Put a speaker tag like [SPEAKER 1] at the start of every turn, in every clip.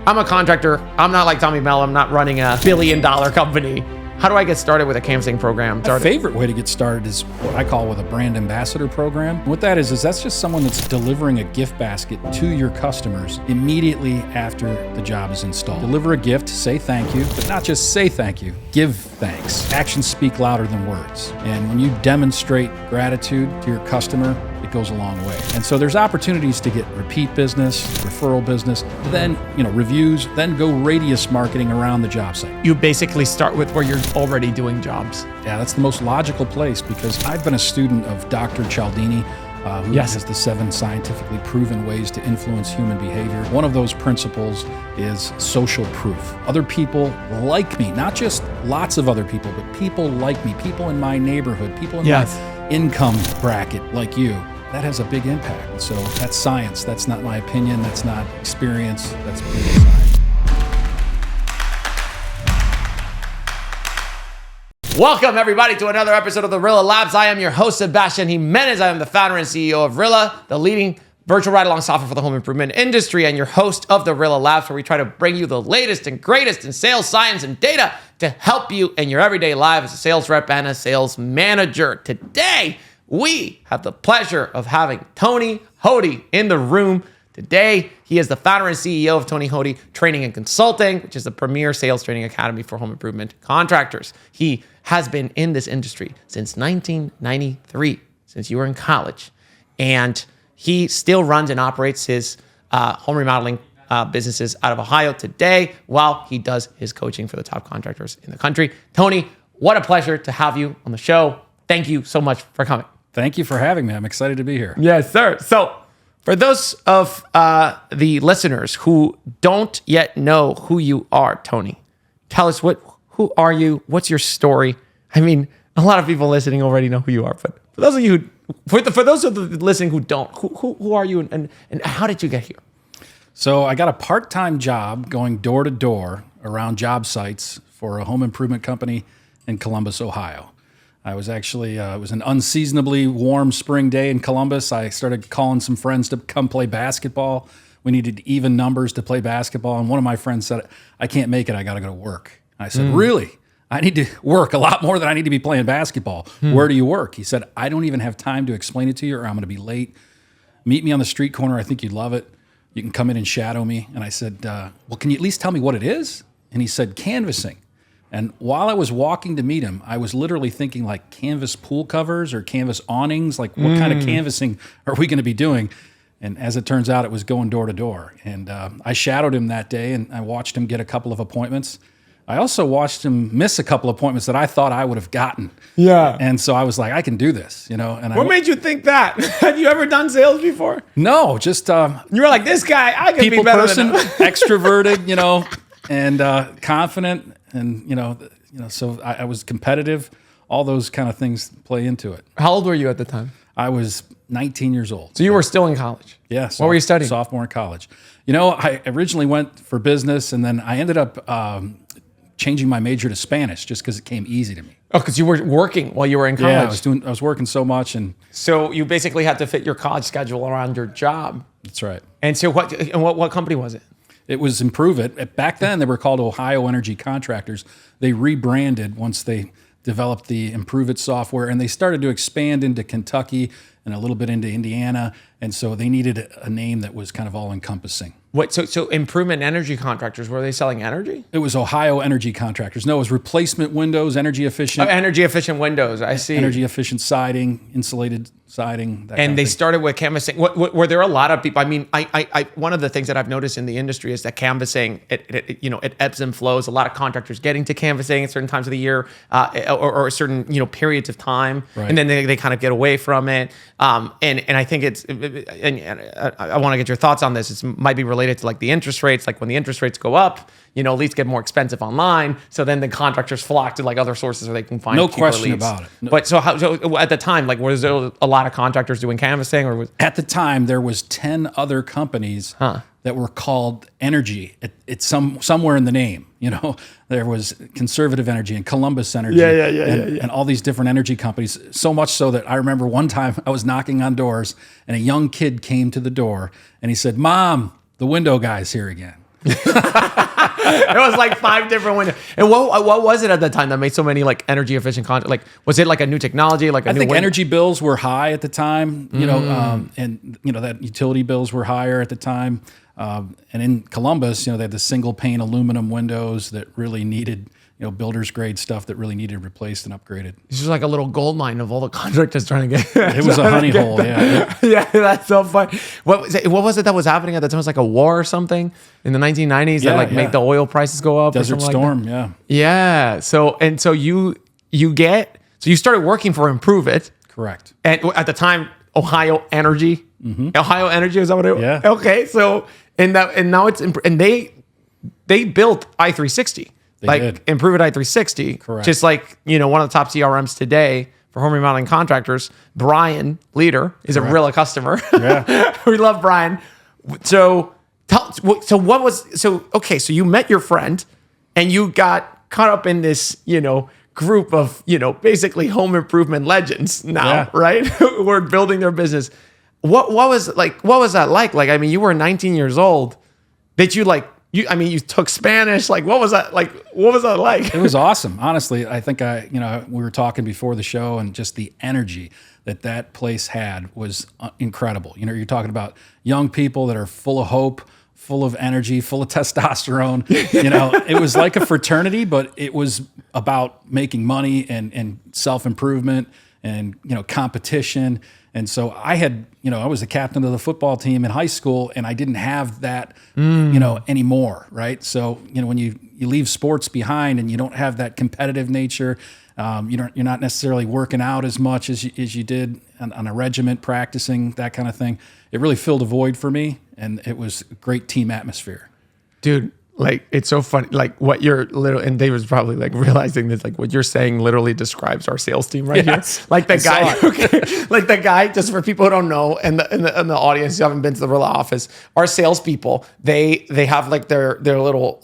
[SPEAKER 1] I'm a contractor. I'm not like Tommy Mello. I'm not running a billion-dollar company. How do I get started with a canvassing program?
[SPEAKER 2] My favorite way to get started is what I call with a brand ambassador program. What that is that's just someone that's delivering a gift basket to your customers immediately after the job is installed. Deliver a gift, say thank you, but not just say thank you, give thanks. Actions speak louder than words. And when you demonstrate gratitude to your customer, it goes a long way. And so there's opportunities to get repeat business, referral business, then, reviews, then go radius marketing around the job site.
[SPEAKER 1] You basically start with where you're already doing jobs.
[SPEAKER 2] Yeah, that's the most logical place because I've been a student of Dr. Cialdini, who has the 7 scientifically proven ways to influence human behavior. One of those principles is social proof. Other people like me, not just lots of other people, but people like me, people in my neighborhood, people in my income bracket like you. That has a big impact. So that's science. That's not my opinion. That's not experience. That's pure science.
[SPEAKER 1] Welcome, everybody, to another episode of the RILLA Labs. I am your host, Sebastian Jimenez. I am the founder and CEO of RILLA, the leading virtual ride-along software for the home improvement industry, and your host of the RILLA Labs, where we try to bring you the latest and greatest in sales, science, and data to help you in your everyday life as a sales rep and a sales manager. Today, we have the pleasure of having Tony Hoty in the room. Today, he is the founder and CEO of Tony Hoty Training and Consulting, which is the premier sales training academy for home improvement contractors. He has been in this industry since 1993, since you were in college. And he still runs and operates his home remodeling businesses out of Ohio today while he does his coaching for the top contractors in the country. Tony, what a pleasure to have you on the show. Thank you so much for coming.
[SPEAKER 2] Thank you for having me. I'm excited to be here.
[SPEAKER 1] Yes, sir. So for those of the listeners who don't yet know who you are, Tony, tell us who are you? What's your story? I mean, a lot of people listening already know who you are, but for those of you for those of the listening who don't, who are you and how did you get here?
[SPEAKER 2] So I got a part-time job going door to door around job sites for a home improvement company in Columbus, Ohio. I was actually, it was an unseasonably warm spring day in Columbus. I started calling some friends to come play basketball. We needed even numbers to play basketball. And one of my friends said, I can't make it. I got to go to work. I said, Really? I need to work a lot more than I need to be playing basketball. Where do you work? He said, I don't even have time to explain it to you or I'm going to be late. Meet me on the street corner. I think you'd love it. You can come in and shadow me. And I said, well, can you at least tell me what it is? And he said, canvassing. And while I was walking to meet him, I was literally thinking like canvas pool covers or canvas awnings. Like what kind of canvassing are we going to be doing? And as it turns out, it was going door to door. And I shadowed him that day and I watched him get a couple of appointments. I also watched him miss a couple of appointments that I thought I would have gotten.
[SPEAKER 1] Yeah.
[SPEAKER 2] And so I was like, I can do this, And
[SPEAKER 1] what made you think that? Have you ever done sales before?
[SPEAKER 2] No, just
[SPEAKER 1] you were like, this guy, I could be better than him.
[SPEAKER 2] Extroverted, and confident, and so I was competitive. All those kind of things play into it.
[SPEAKER 1] How old were you at the time?
[SPEAKER 2] I was 19 years old.
[SPEAKER 1] So you were still in college?
[SPEAKER 2] Yes.
[SPEAKER 1] What were you studying?
[SPEAKER 2] Sophomore in college. I originally went for business, and then I ended up changing my major to Spanish just because it came easy to me.
[SPEAKER 1] Oh, because you were working while you were in college.
[SPEAKER 2] Yeah, I was working so much, and
[SPEAKER 1] so you basically had to fit your college schedule around your job.
[SPEAKER 2] That's right.
[SPEAKER 1] And so what company was it?
[SPEAKER 2] It was Improve It. Back then, they were called Ohio Energy Contractors. They rebranded once they developed the Improve It software, and they started to expand into Kentucky and a little bit into Indiana, and so they needed a name that was kind of all-encompassing.
[SPEAKER 1] What? So Improvement Energy Contractors, were they selling energy?
[SPEAKER 2] It was Ohio Energy Contractors. No, it was replacement windows, energy efficient.
[SPEAKER 1] Energy efficient windows, I see.
[SPEAKER 2] Energy efficient siding, insulated siding.
[SPEAKER 1] And they started with canvassing. Were there a lot of people? I mean, I one of the things that I've noticed in the industry is that canvassing, it ebbs and flows. A lot of contractors get into canvassing at certain times of the year or certain periods of time,
[SPEAKER 2] right.
[SPEAKER 1] And then they kind of get away from it. And I think I want to get your thoughts on this. It might be related to like the interest rates. Like when the interest rates go up, leads get more expensive online. So then the contractors flock to like other sources where they can find cheaper leads.
[SPEAKER 2] No question about it. No.
[SPEAKER 1] But so at the time, like was there a lot of contractors doing canvassing, or was
[SPEAKER 2] at the time there was 10 other companies that were called Energy. It's somewhere in the name. There was Conservative Energy and Columbus Energy, and all these different energy companies. So much so that I remember one time I was knocking on doors, and a young kid came to the door, and he said, "Mom, the window guy's here again."
[SPEAKER 1] It was like 5 different windows. And what was it at the time that made so many like energy efficient content? Like, was it like a new technology? Like
[SPEAKER 2] I think energy bills were high at the time, and that utility bills were higher at the time. And in Columbus, they had the single pane aluminum windows that really needed, builder's grade stuff that really needed replaced and upgraded.
[SPEAKER 1] It's just like a little gold mine of all the contractors trying to get.
[SPEAKER 2] It was a honey hole, yeah.
[SPEAKER 1] Yeah, that's so funny. What was it that was happening at the time? It was like a war or something in the 1990s that made the oil prices go up.
[SPEAKER 2] Desert Storm, yeah.
[SPEAKER 1] Yeah. So you started working for Improve It.
[SPEAKER 2] Correct.
[SPEAKER 1] And at the time, Ohio Energy. Mm-hmm. Ohio Energy, is that what it was?
[SPEAKER 2] Yeah.
[SPEAKER 1] Okay. So now it's they built i360.
[SPEAKER 2] They did.
[SPEAKER 1] Improve It i360.
[SPEAKER 2] Correct.
[SPEAKER 1] Just like, one of the top CRMs today for home remodeling contractors, Brian Leader is a RILLA customer.
[SPEAKER 2] Yeah.
[SPEAKER 1] We love Brian. So you met your friend and you got caught up in this, group of, basically home improvement legends now, right? Who are building their business. What was that like? Like, I mean, you were 19 years old. Did you you took Spanish. Like, what was that like? What was that like?
[SPEAKER 2] It was awesome. Honestly, I think we were talking before the show, and just the energy that place had was incredible. You're talking about young people that are full of hope, full of energy, full of testosterone. It was like a fraternity, but it was about making money and self-improvement and, competition. And so I was the captain of the football team in high school, and I didn't have that, anymore, right? So, when you leave sports behind and you don't have that competitive nature, you're not necessarily working out as much as you did on a regiment, practicing, that kind of thing. It really filled a void for me, and it was a great team atmosphere.
[SPEAKER 1] Dude, like, it's so funny. Like, what you're literally, and David's probably like realizing this, like what you're saying literally describes our sales team right here. Like the guy, just for people who don't know, and the audience who haven't been to the RILLA office, our salespeople, they have like their little,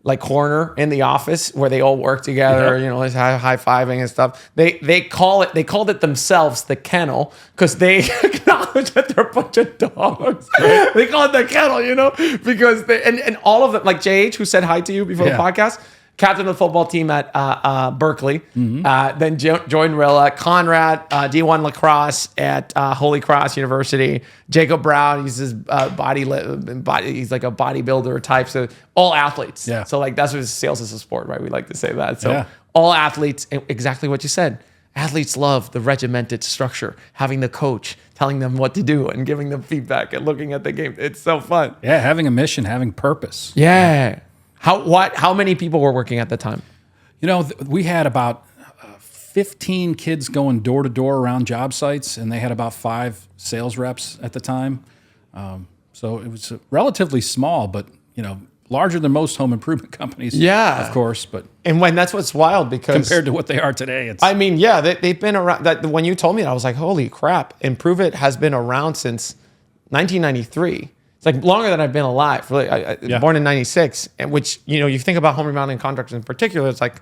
[SPEAKER 1] like corner in the office where they all work together, high fiving and stuff. They called it themselves the kennel because they acknowledge that they're a bunch of dogs. They call it the kennel, because and all of them, like JH, who said hi to you before the podcast, captain of the football team at Berkeley, then joined RILLA. Conrad, D1 lacrosse at Holy Cross University. Jacob Brown, he's his body, he's like a bodybuilder type. So all athletes.
[SPEAKER 2] Yeah.
[SPEAKER 1] So like that's what sales is a sport, right? We like to say that. So all athletes, exactly what you said. Athletes love the regimented structure, having the coach telling them what to do and giving them feedback and looking at the game. It's so fun.
[SPEAKER 2] Yeah, having a mission, having purpose.
[SPEAKER 1] Yeah. How many people were working at the time?
[SPEAKER 2] We had about 15 kids going door to door around job sites, and they had about 5 sales reps at the time. So it was relatively small, but larger than most home improvement companies.
[SPEAKER 1] Yeah,
[SPEAKER 2] of course. But
[SPEAKER 1] that's what's wild because
[SPEAKER 2] compared to what they are today,
[SPEAKER 1] they've been around. That when you told me that, I was like, holy crap! Improve It has been around since 1993. It's like longer than I've been alive. Really, born in '96, and which you think about home remodeling contractors in particular. It's like,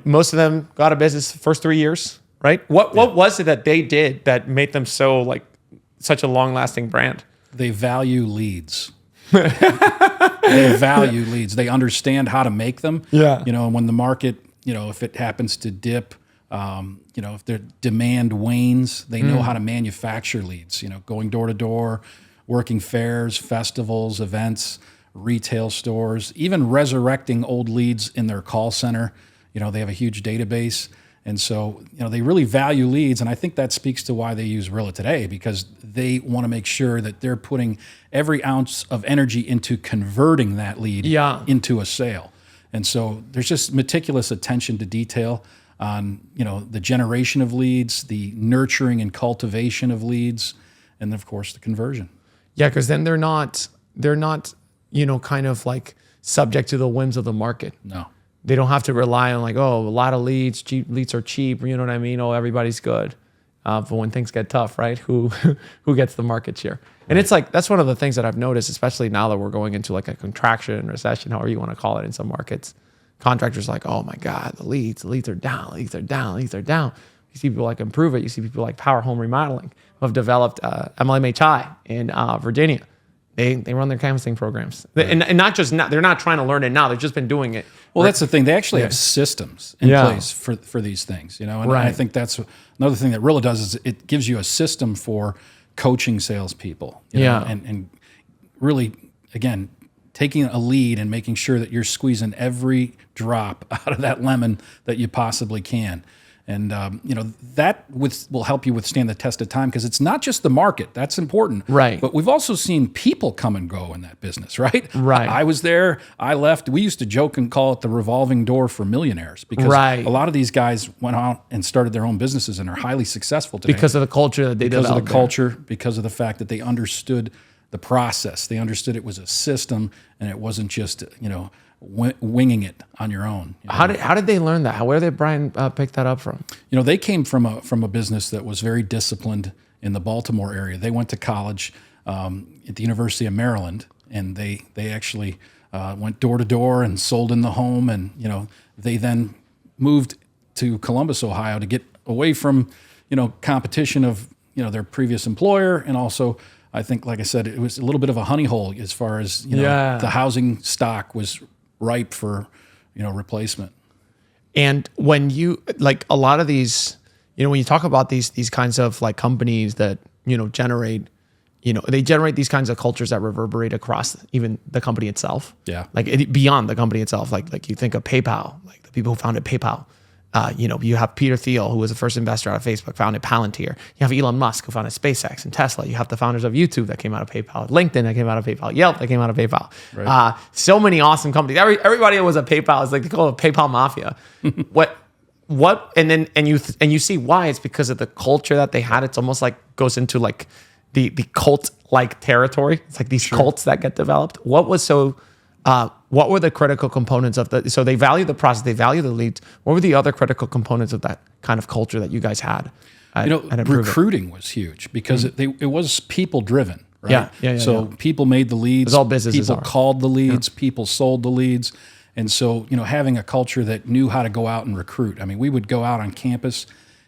[SPEAKER 1] most of them got a business the first 3 years, right? What was it that they did that made them such a long lasting brand?
[SPEAKER 2] They value leads. They value leads. They understand how to make them.
[SPEAKER 1] Yeah.
[SPEAKER 2] And when the market, if it happens to dip, if their demand wanes, they know how to manufacture leads. Going door to door, working fairs, festivals, events, retail stores, even resurrecting old leads in their call center. They have a huge database. And so, they really value leads. And I think that speaks to why they use RILLA today, because they want to make sure that they're putting every ounce of energy into converting that lead into a sale. And so there's just meticulous attention to detail on, the generation of leads, the nurturing and cultivation of leads, and of course the conversion.
[SPEAKER 1] Yeah, because then they're not, kind of like subject to the whims of the market.
[SPEAKER 2] No.
[SPEAKER 1] They don't have to rely on like, a lot of leads. Cheap leads are cheap. You know what I mean? Oh, everybody's good. But when things get tough, right? Who gets the market share? And it's like that's one of the things that I've noticed, especially now that we're going into like a contraction, recession, however you want to call it, in some markets. Contractors are like, oh my God, the leads are down. You see people like Improve It. You see people like Power Home Remodeling who have developed MLMHI in Virginia. they run their canvassing programs. And not just now, they're not trying to learn it now. They've just been doing it.
[SPEAKER 2] Well, that's the thing. They actually have systems in place for these things, you know. And I think that's another thing that RILLA does is it gives you a system for coaching salespeople. You know, and really, again, taking a lead and making sure that you're squeezing every drop out of that lemon that you possibly can. And, you know, that will help you withstand the test of time because it's not just the market. That's important.
[SPEAKER 1] Right.
[SPEAKER 2] But we've also seen people come and go in that business, right?
[SPEAKER 1] Right.
[SPEAKER 2] I was there. I left. We used to joke and call it the revolving door for millionaires because a lot of these guys went out and started their own businesses and are highly successful today.
[SPEAKER 1] Because of the culture that they developed.
[SPEAKER 2] Because of the culture, because of the fact that they understood the process. They understood it was a system and it wasn't just, you know, winging it on your own. You know?
[SPEAKER 1] How did they learn that? Where did Brian pick that up from?
[SPEAKER 2] You know, they came from a business that was very disciplined in the Baltimore area. They went to college at the University of Maryland, and they actually went door to door and sold in the home. And you know, they then moved to Columbus, Ohio, to get away from competition of their previous employer, and also I think, like I said, it was a little bit of a honey hole as far as the housing stock was ripe for replacement.
[SPEAKER 1] And when you like a lot of these, when you talk about these kinds of like companies that generate, they generate these kinds of cultures that reverberate across even the company itself.
[SPEAKER 2] Yeah,
[SPEAKER 1] like beyond the company itself. Like you think of PayPal, like the people who founded PayPal. You have Peter Thiel, who was the first investor out of Facebook, founded Palantir. You have Elon Musk, who founded SpaceX and Tesla. You have the founders of YouTube that came out of PayPal, LinkedIn that came out of PayPal, Yelp that came out of PayPal. Right. So many awesome companies. Everybody was a PayPal. It's like they call it PayPal Mafia. And you see why. It's because of the culture that they had. It's almost like goes into like the cult-like territory. It's like these cults that get developed. What were the critical components of so they value the process, they value the leads. What were the other critical components of that kind of culture that you guys had?
[SPEAKER 2] Recruiting was huge because it was people driven, right? So people made the leads.
[SPEAKER 1] All businesses
[SPEAKER 2] people called the leads, people sold the leads. And so, having a culture that knew how to go out and recruit. I mean, we would go out on campus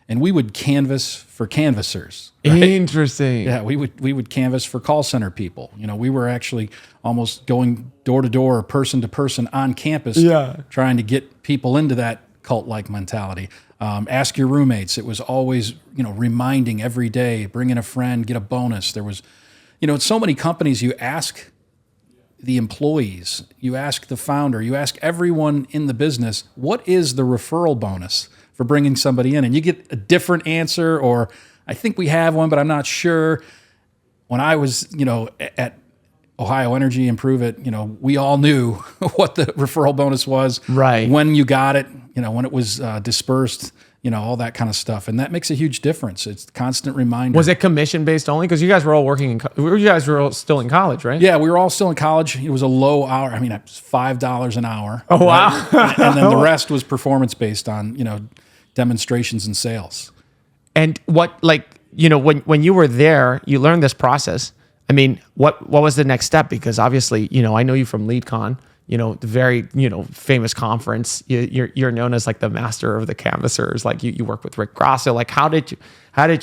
[SPEAKER 2] and we would canvas for canvassers. Right?
[SPEAKER 1] Interesting.
[SPEAKER 2] Yeah, we would canvas for call center people. We were actually almost going door to door, person to person on campus, trying to get people into that cult-like mentality. Ask your roommates. It was always, reminding every day, bring in a friend, get a bonus. There was, in so many companies, you ask the employees, you ask the founder, you ask everyone in the business, what is the referral bonus for bringing somebody in? And you get a different answer, or I think we have one, but I'm not sure. When I was, at Ohio Energy, Improve It, we all knew what the referral bonus was,
[SPEAKER 1] right? When
[SPEAKER 2] you got it, when it was dispersed, all that kind of stuff. And that makes a huge difference. It's a constant reminder.
[SPEAKER 1] Was it commission based only? Because you guys were all working you guys were all still in college, right?
[SPEAKER 2] Yeah, we were all still in college. It was a low hour. I mean, it was $5 an hour.
[SPEAKER 1] Oh, wow.
[SPEAKER 2] Right? And then the rest was performance based on, demonstrations and sales.
[SPEAKER 1] And what, when you were there, you learned this process. I mean, what was the next step? Because obviously, I know you from LeadCon, the very, famous conference. You're known as like the master of the canvassers. Like you work with Rick Grasso. Like how did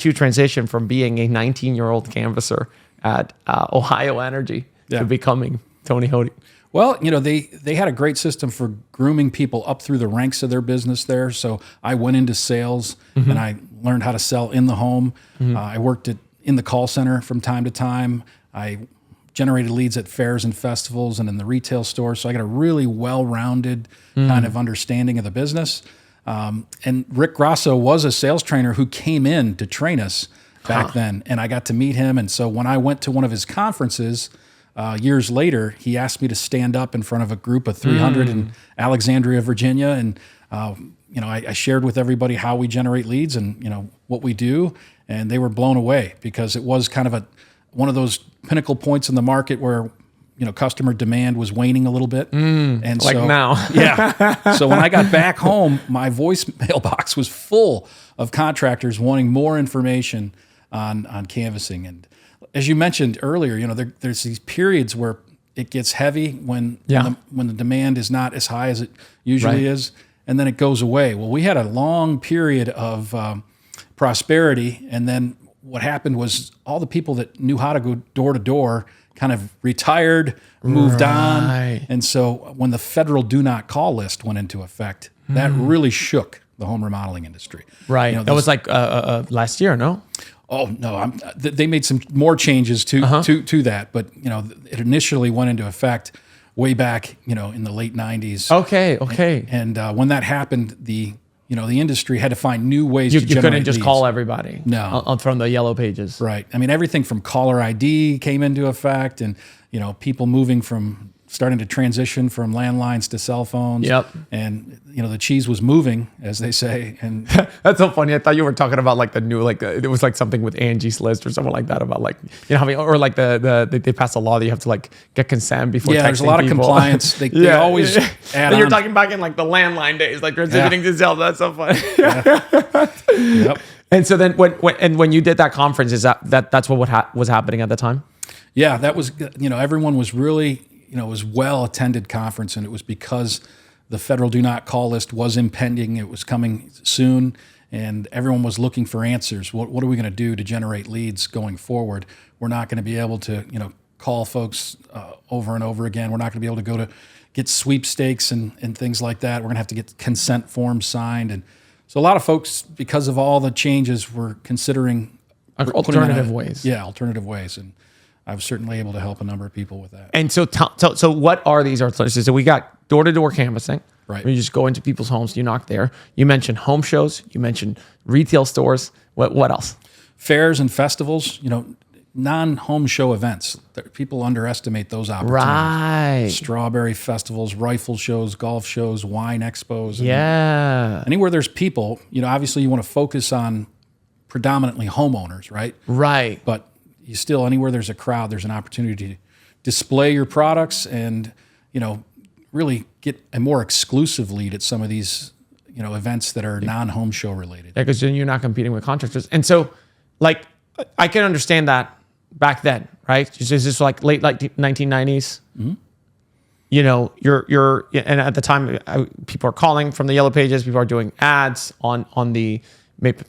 [SPEAKER 1] you transition from being a 19-year-old canvasser at Ohio Energy to becoming Tony Hoty?
[SPEAKER 2] Well, they had a great system for grooming people up through the ranks of their business there. So I went into sales and I learned how to sell in the home. I worked in the call center from time to time. I generated leads at fairs and festivals and in the retail store. So I got a really well-rounded kind of understanding of the business. And Rick Grasso was a sales trainer who came in to train us back then. And I got to meet him. And so when I went to one of his conferences years later, he asked me to stand up in front of a group of 300 in Alexandria, Virginia. And, I shared with everybody how we generate leads and, what we do. And they were blown away because it was kind of one of those pinnacle points in the market where, customer demand was waning a little bit. And
[SPEAKER 1] like
[SPEAKER 2] so,
[SPEAKER 1] now.
[SPEAKER 2] So when I got back home, my voicemail box was full of contractors wanting more information on canvassing. And as you mentioned earlier, there's these periods where it gets heavy when the demand is not as high as it usually is, and then it goes away. Well, we had a long period of prosperity, and then what happened was all the people that knew how to go door to door kind of retired, moved on.
[SPEAKER 1] Right.
[SPEAKER 2] And so when the federal do not call list went into effect, that really shook the home remodeling industry.
[SPEAKER 1] Right.
[SPEAKER 2] You know,
[SPEAKER 1] That was like last year, no?
[SPEAKER 2] Oh no! They made some more changes to that, but it initially went into effect way back in the late '90s.
[SPEAKER 1] Okay.
[SPEAKER 2] And when that happened, the industry had to find new ways
[SPEAKER 1] You
[SPEAKER 2] to generate
[SPEAKER 1] couldn't just
[SPEAKER 2] leads.
[SPEAKER 1] call everybody.
[SPEAKER 2] No.
[SPEAKER 1] From the yellow pages.
[SPEAKER 2] Right. I mean, everything from caller ID came into effect, and people starting to transition from landlines to cell phones.
[SPEAKER 1] Yep.
[SPEAKER 2] And the cheese was moving, as they say. And
[SPEAKER 1] That's so funny. I thought you were talking about like the new, it was like something with Angie's List or something like that about like, or like they passed a law that you have to like get consent before texting
[SPEAKER 2] there's a lot of
[SPEAKER 1] people.
[SPEAKER 2] compliance. They always add
[SPEAKER 1] And
[SPEAKER 2] on.
[SPEAKER 1] you're talking back in like the landline days, like transitioning to cell. That's so funny.
[SPEAKER 2] Yep.
[SPEAKER 1] And so then when you did that conference, that's what was happening at the time?
[SPEAKER 2] Yeah, that was, everyone was really, it was well-attended conference, and it was because the federal do not call list was impending. It was coming soon, and everyone was looking for answers. What are we going to do to generate leads going forward? We're not going to be able to, call folks over and over again. We're not going to be able to go to get sweepstakes and things like that. We're going to have to get consent forms signed. And so a lot of folks, because of all the changes, were considering
[SPEAKER 1] Alternative ways.
[SPEAKER 2] Yeah, alternative ways. And I was certainly able to help a number of people with that.
[SPEAKER 1] And so, so what are these alternatives? So we got door-to-door canvassing.
[SPEAKER 2] Right.
[SPEAKER 1] You just go into people's homes, you knock there. You mentioned home shows. You mentioned retail stores. What else?
[SPEAKER 2] Fairs and festivals, non-home show events. People underestimate those opportunities.
[SPEAKER 1] Right.
[SPEAKER 2] Strawberry festivals, rifle shows, golf shows, wine expos.
[SPEAKER 1] Yeah.
[SPEAKER 2] Anywhere there's people, obviously you want to focus on predominantly homeowners, right?
[SPEAKER 1] Right.
[SPEAKER 2] But you still, anywhere there's a crowd, there's an opportunity to display your products and, really get a more exclusive lead at some of these, events that are non-home show related.
[SPEAKER 1] Yeah, because then you're not competing with contractors. And so, like, I can understand that back then, right? Is this like late 1990s? Mm-hmm. You're, and at the time, people are calling from the yellow pages. People are doing ads on the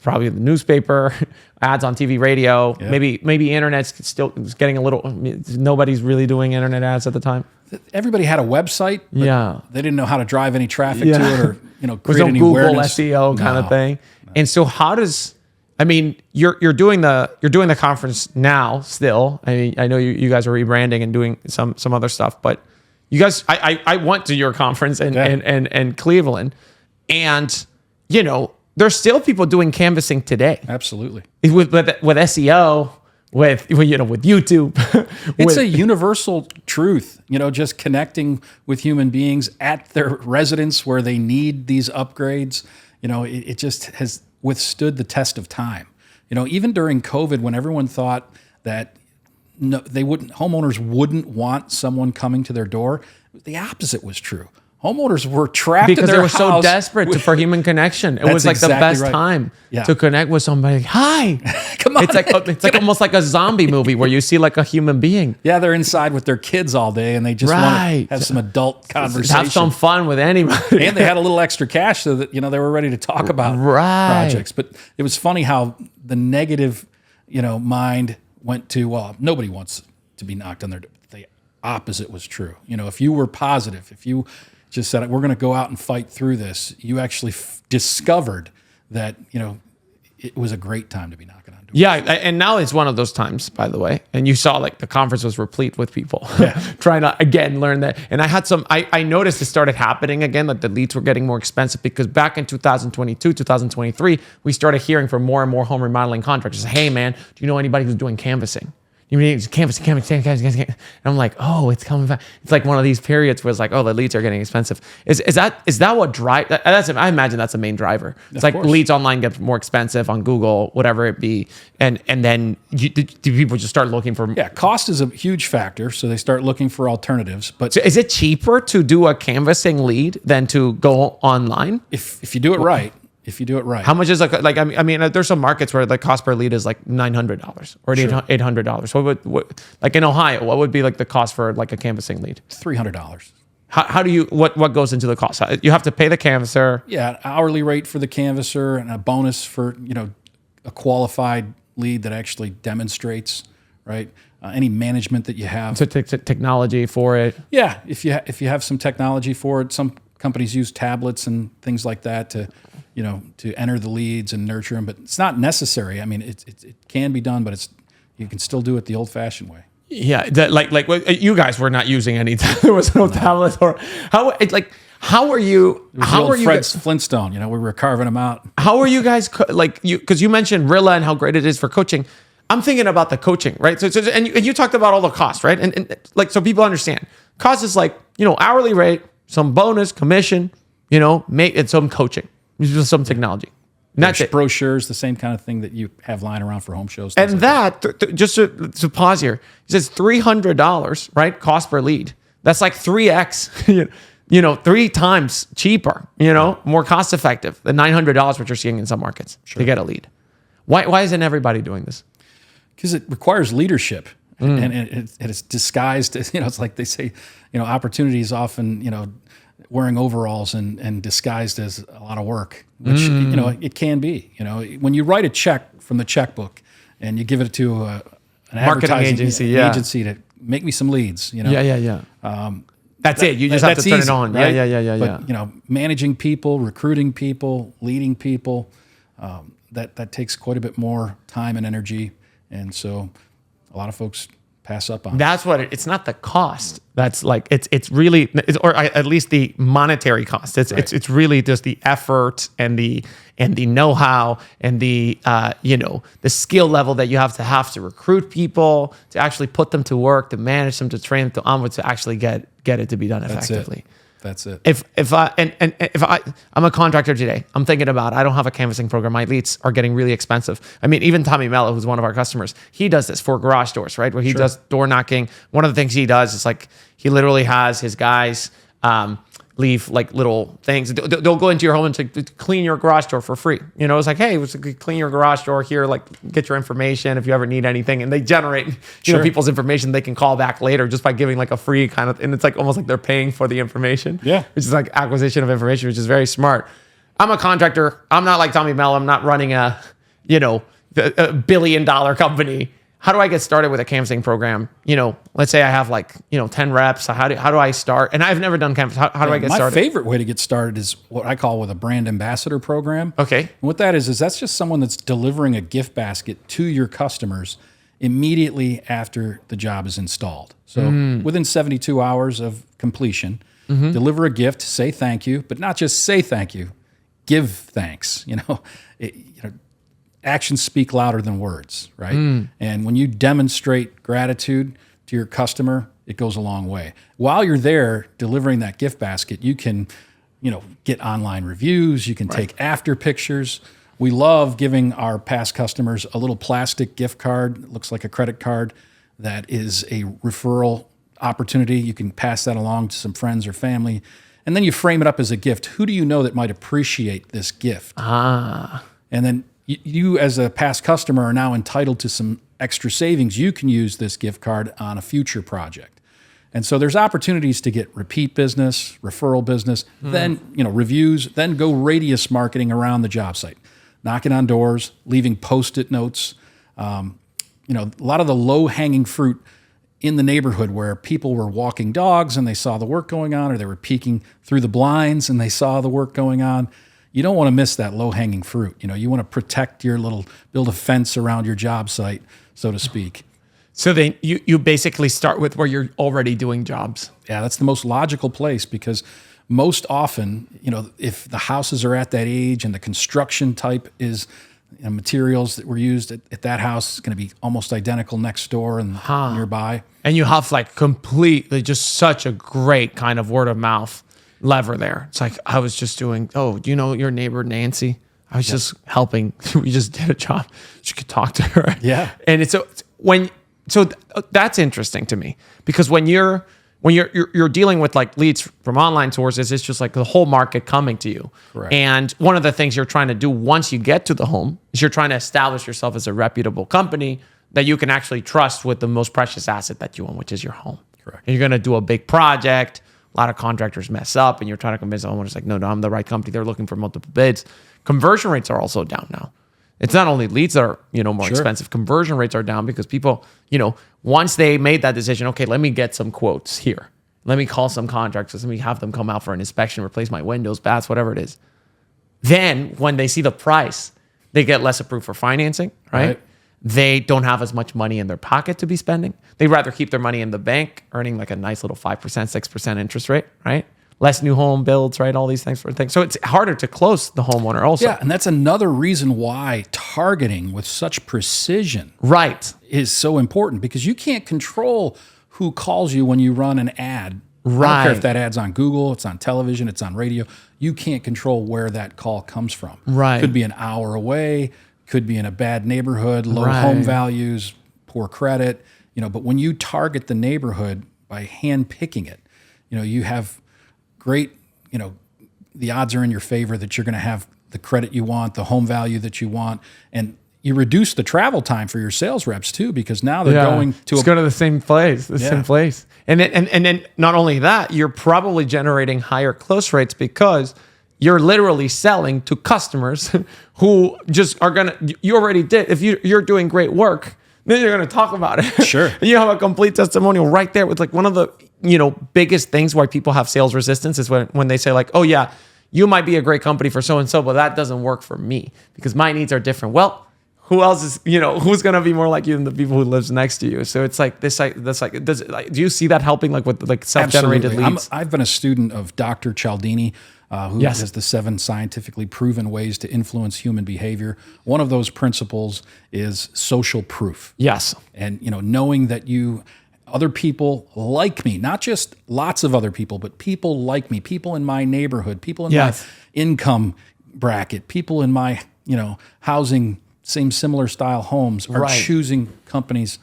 [SPEAKER 1] probably the newspaper, ads on TV, radio. Yeah. Maybe internet's still getting a little. Nobody's really doing internet ads at the time.
[SPEAKER 2] Everybody had a website. But they didn't know how to drive any traffic to it, or create
[SPEAKER 1] no
[SPEAKER 2] any
[SPEAKER 1] Google
[SPEAKER 2] awareness.
[SPEAKER 1] SEO kind of thing. No. And so, how does? I mean, you're doing the conference now still. I mean, I know you guys are rebranding and doing some other stuff, but you guys, I went to your conference in Cleveland, and there's still people doing canvassing today.
[SPEAKER 2] Absolutely.
[SPEAKER 1] With SEO, with YouTube.
[SPEAKER 2] It's a universal truth, just connecting with human beings at their residence where they need these upgrades. It just has withstood the test of time. Even during COVID, when everyone thought that homeowners wouldn't want someone coming to their door, the opposite was true. Homeowners were trapped
[SPEAKER 1] because
[SPEAKER 2] in their
[SPEAKER 1] they were
[SPEAKER 2] house
[SPEAKER 1] so desperate for human connection. It was like the best time to connect with somebody. Hi,
[SPEAKER 2] come on.
[SPEAKER 1] It's like almost like a zombie movie where you see like a human being.
[SPEAKER 2] Yeah, they're inside with their kids all day, and they just want to have some adult conversation,
[SPEAKER 1] have some fun with anybody.
[SPEAKER 2] And they had a little extra cash so that they were ready to talk about projects. But it was funny how the negative, mind went to, well, nobody wants to be knocked on their door. The opposite was true. If you were positive, if you just said, we're going to go out and fight through this, you actually discovered that, it was a great time to be knocking on doors.
[SPEAKER 1] Yeah, and now it's one of those times, by the way. And you saw like the conference was replete with people trying to, again, learn that. And I had I noticed it started happening again, like the leads were getting more expensive because back in 2022, 2023, we started hearing from more and more home remodeling contractors, hey man, do you know anybody who's doing canvassing? You mean canvassing. And I'm like, oh, it's coming back. It's like one of these periods where it's like, oh, the leads are getting expensive. Is that what drive? I imagine that's the main driver. It's like leads online get more expensive on Google, whatever it be, and then do people just start looking for?
[SPEAKER 2] Yeah, cost is a huge factor, so they start looking for alternatives. But
[SPEAKER 1] so is it cheaper to do a canvassing lead than to go online?
[SPEAKER 2] If you do it right. If you do it right.
[SPEAKER 1] How much is like I mean, there's some markets where the cost per lead is like $900 or $800. What like in Ohio, what would be like the cost for like a canvassing lead?
[SPEAKER 2] $300.
[SPEAKER 1] How do you what goes into the cost? You have to pay the canvasser.
[SPEAKER 2] Yeah, hourly rate for the canvasser and a bonus for a qualified lead that actually demonstrates, right? any management that you have.
[SPEAKER 1] So technology for it.
[SPEAKER 2] Yeah, if you have some technology for it, some companies use tablets and things like that to enter the leads and nurture them. But it's not necessary. I mean, it can be done, but you can still do it the old-fashioned way.
[SPEAKER 1] Yeah, like you guys were not using any. There was no tablet or how. It's like how are you? How are you?
[SPEAKER 2] Fred Flintstone. We were carving them out.
[SPEAKER 1] How are you guys because you mentioned RILLA and how great it is for coaching. I'm thinking about the coaching, right? So and you talked about all the costs, right? And like so people understand. Cost is like hourly rate, some bonus, commission, and some coaching, just some technology. And that's it.
[SPEAKER 2] Brochures, the same kind of ththing that you have lying around for home shows.
[SPEAKER 1] And just to pause here, it says $300, right? Cost per lead. That's like 3x, 3 times cheaper, more cost effective than $900, which you're seeing in some markets to get a lead. Why isn't everybody doing this?
[SPEAKER 2] Because it requires leadership, and it's disguised. It's like they say, opportunity is often, wearing overalls and disguised as a lot of work, which it can be. When you write a check from the checkbook and you give it to an
[SPEAKER 1] marketing
[SPEAKER 2] advertising agency to make me some leads,
[SPEAKER 1] That's it. You just have to turn
[SPEAKER 2] easy,
[SPEAKER 1] it on.
[SPEAKER 2] Right?
[SPEAKER 1] Yeah.
[SPEAKER 2] But managing people, recruiting people, leading people, that takes quite a bit more time and energy. And so a lot of folks pass up on.
[SPEAKER 1] That's what it's not the cost. That's like it's really or at least the monetary cost. It's really just the effort and the know-how and the the skill level that you have to recruit people, to actually put them to work, to manage them, to train them, to onward, to actually get it to be done effectively.
[SPEAKER 2] That's it.
[SPEAKER 1] If I'm a contractor today, I'm thinking about, I don't have a canvassing program. My leads are getting really expensive. I mean, even Tommy Mello, who's one of our customers, he does this for garage doors, right? Where he does door knocking. One of the things he does is like, he literally has his guys leave like little things. They'll go into your home and to clean your garage door for free. It's like, hey, clean your garage door here, like get your information if you ever need anything. And they generate, people's information they can call back later just by giving like a free kind of, and it's like almost like they're paying for the information.
[SPEAKER 2] Yeah.
[SPEAKER 1] Which is like acquisition of information, which is very smart. I'm a contractor. I'm not like Tommy Mello. I'm not running a $1 billion company. How do I get started with a canvassing program? Let's say I have 10 reps. How do I start? And I've never done canvas. How do I get started?
[SPEAKER 2] My favorite way to get started is what I call with a brand ambassador program.
[SPEAKER 1] Okay.
[SPEAKER 2] And what that is that's just someone that's delivering a gift basket to your customers immediately after the job is installed. So within 72 hours of completion, deliver a gift, say thank you, but not just say thank you, give thanks. Actions speak louder than words, right? And when you demonstrate gratitude to your customer, it goes a long way. While you're there delivering that gift basket, you can, get online reviews, you can take after pictures. We love giving our past customers a little plastic gift card. It looks like a credit card that is a referral opportunity. You can pass that along to some friends or family, and then you frame it up as a gift. Who do you know that might appreciate this gift? And then you as a past customer are now entitled to some extra savings. You can use this gift card on a future project. And so there's opportunities to get repeat business, referral business, then, reviews, then go radius marketing around the job site, knocking on doors, leaving Post-it notes. A lot of the low-hanging fruit in the neighborhood where people were walking dogs and they saw the work going on, or they were peeking through the blinds and they saw the work going on. You don't want to miss that low-hanging fruit. You want to protect build a fence around your job site, so to speak.
[SPEAKER 1] So then you basically start with where you're already doing jobs.
[SPEAKER 2] Yeah, that's the most logical place, because most often, if the houses are at that age and the construction type is materials that were used at that house is going to be almost identical next door and nearby. And
[SPEAKER 1] you have completely just such a great kind of word of mouth lever there. It's like, I was just doing, do you know your neighbor Nancy? I was just helping. We just did a job. You could talk to her.
[SPEAKER 2] Yeah.
[SPEAKER 1] And that's interesting to me, because when you're dealing with leads from online sources, it's just the whole market coming to you.
[SPEAKER 2] Correct.
[SPEAKER 1] And one of the things you're trying to do once you get to the home is you're trying to establish yourself as a reputable company that you can actually trust with the most precious asset that you own, which is your home.
[SPEAKER 2] Correct.
[SPEAKER 1] And you're going to do a big project. A lot of contractors mess up, and you're trying to convince the homeowners no, I'm the right company. They're looking for multiple bids. Conversion rates are also down now. It's not only leads that are, more expensive, conversion rates are down because people, once they made that decision, okay, let me get some quotes here. Let me call some contractors. Let me have them come out for an inspection, replace my windows, baths, whatever it is. Then when they see the price, they get less approved for financing, right? They don't have as much money in their pocket to be spending. They'd rather keep their money in the bank, earning like a nice little 5%, 6% interest rate, right? Less new home builds, right? All these things for things. So it's harder to close the homeowner also.
[SPEAKER 2] Yeah, and that's another reason why targeting with such precision is so important, because you can't control who calls you when you run an ad. I don't care if that ad's on Google, it's on television, it's on radio. You can't control where that call comes from. Could be an hour away, could be in a bad neighborhood, low home values, poor credit. But when you target the neighborhood by hand picking it, you have great, the odds are in your favor that you're going to have the credit you want, the home value that you want, and you reduce the travel time for your sales reps too, because now they're going to
[SPEAKER 1] go to the same place, and then not only that, you're probably generating higher close rates because you're literally selling to customers who just are gonna. You already did. If you're doing great work, then you're gonna talk about it.
[SPEAKER 2] Sure,
[SPEAKER 1] you have a complete testimonial right there with like one of the biggest things why people have sales resistance is when they say like, oh yeah, you might be a great company for so and so, but that doesn't work for me because my needs are different. Well, who else is, who's going to be more like you than the people who lives next to you? So it's like this, do you see that helping like with like self-generated leads?
[SPEAKER 2] I've been a student of Dr. Cialdini, who has the 7 scientifically proven ways to influence human behavior. One of those principles is social proof.
[SPEAKER 1] Yes.
[SPEAKER 2] And, knowing that other people like me, not just lots of other people, but people like me, people in my neighborhood, people in my income bracket, people in my, housing, similar style homes are choosing companies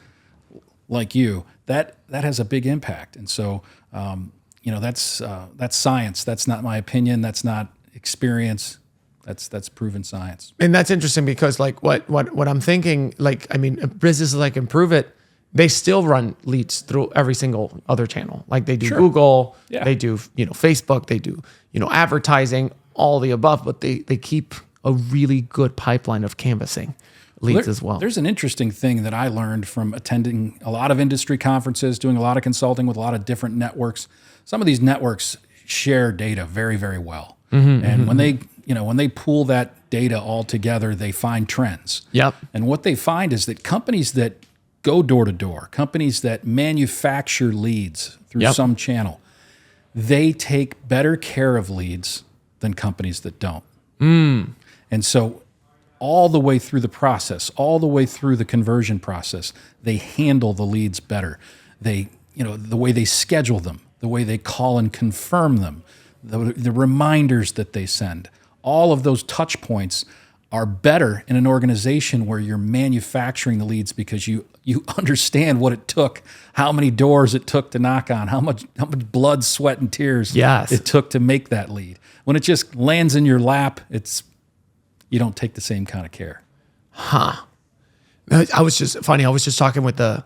[SPEAKER 2] like you. That has a big impact. And so, that's science. That's not my opinion. That's not experience. That's proven science.
[SPEAKER 1] And that's interesting because like what I'm thinking, like, I mean, businesses like Improve It, they still run leads through every single other channel. Like they do Google, they do, Facebook, they do, advertising, all the above, but they keep a really good pipeline of canvassing leads as well.
[SPEAKER 2] There's an interesting thing that I learned from attending a lot of industry conferences, doing a lot of consulting with a lot of different networks. Some of these networks share data very, very well. And when they pool that data all together, they find trends. And what they find is that companies that go door to door, companies that manufacture leads through some channel, they take better care of leads than companies that don't. And so all the way through the process, all the way through the conversion process, they handle the leads better. They, the way they schedule them, the way they call and confirm them, the reminders that they send, all of those touch points are better in an organization where you're manufacturing the leads because you understand what it took, how many doors it took to knock on, how much blood, sweat, and tears it took to make that lead. When it just lands in your lap, you don't take the same kind of care.
[SPEAKER 1] I was just talking with the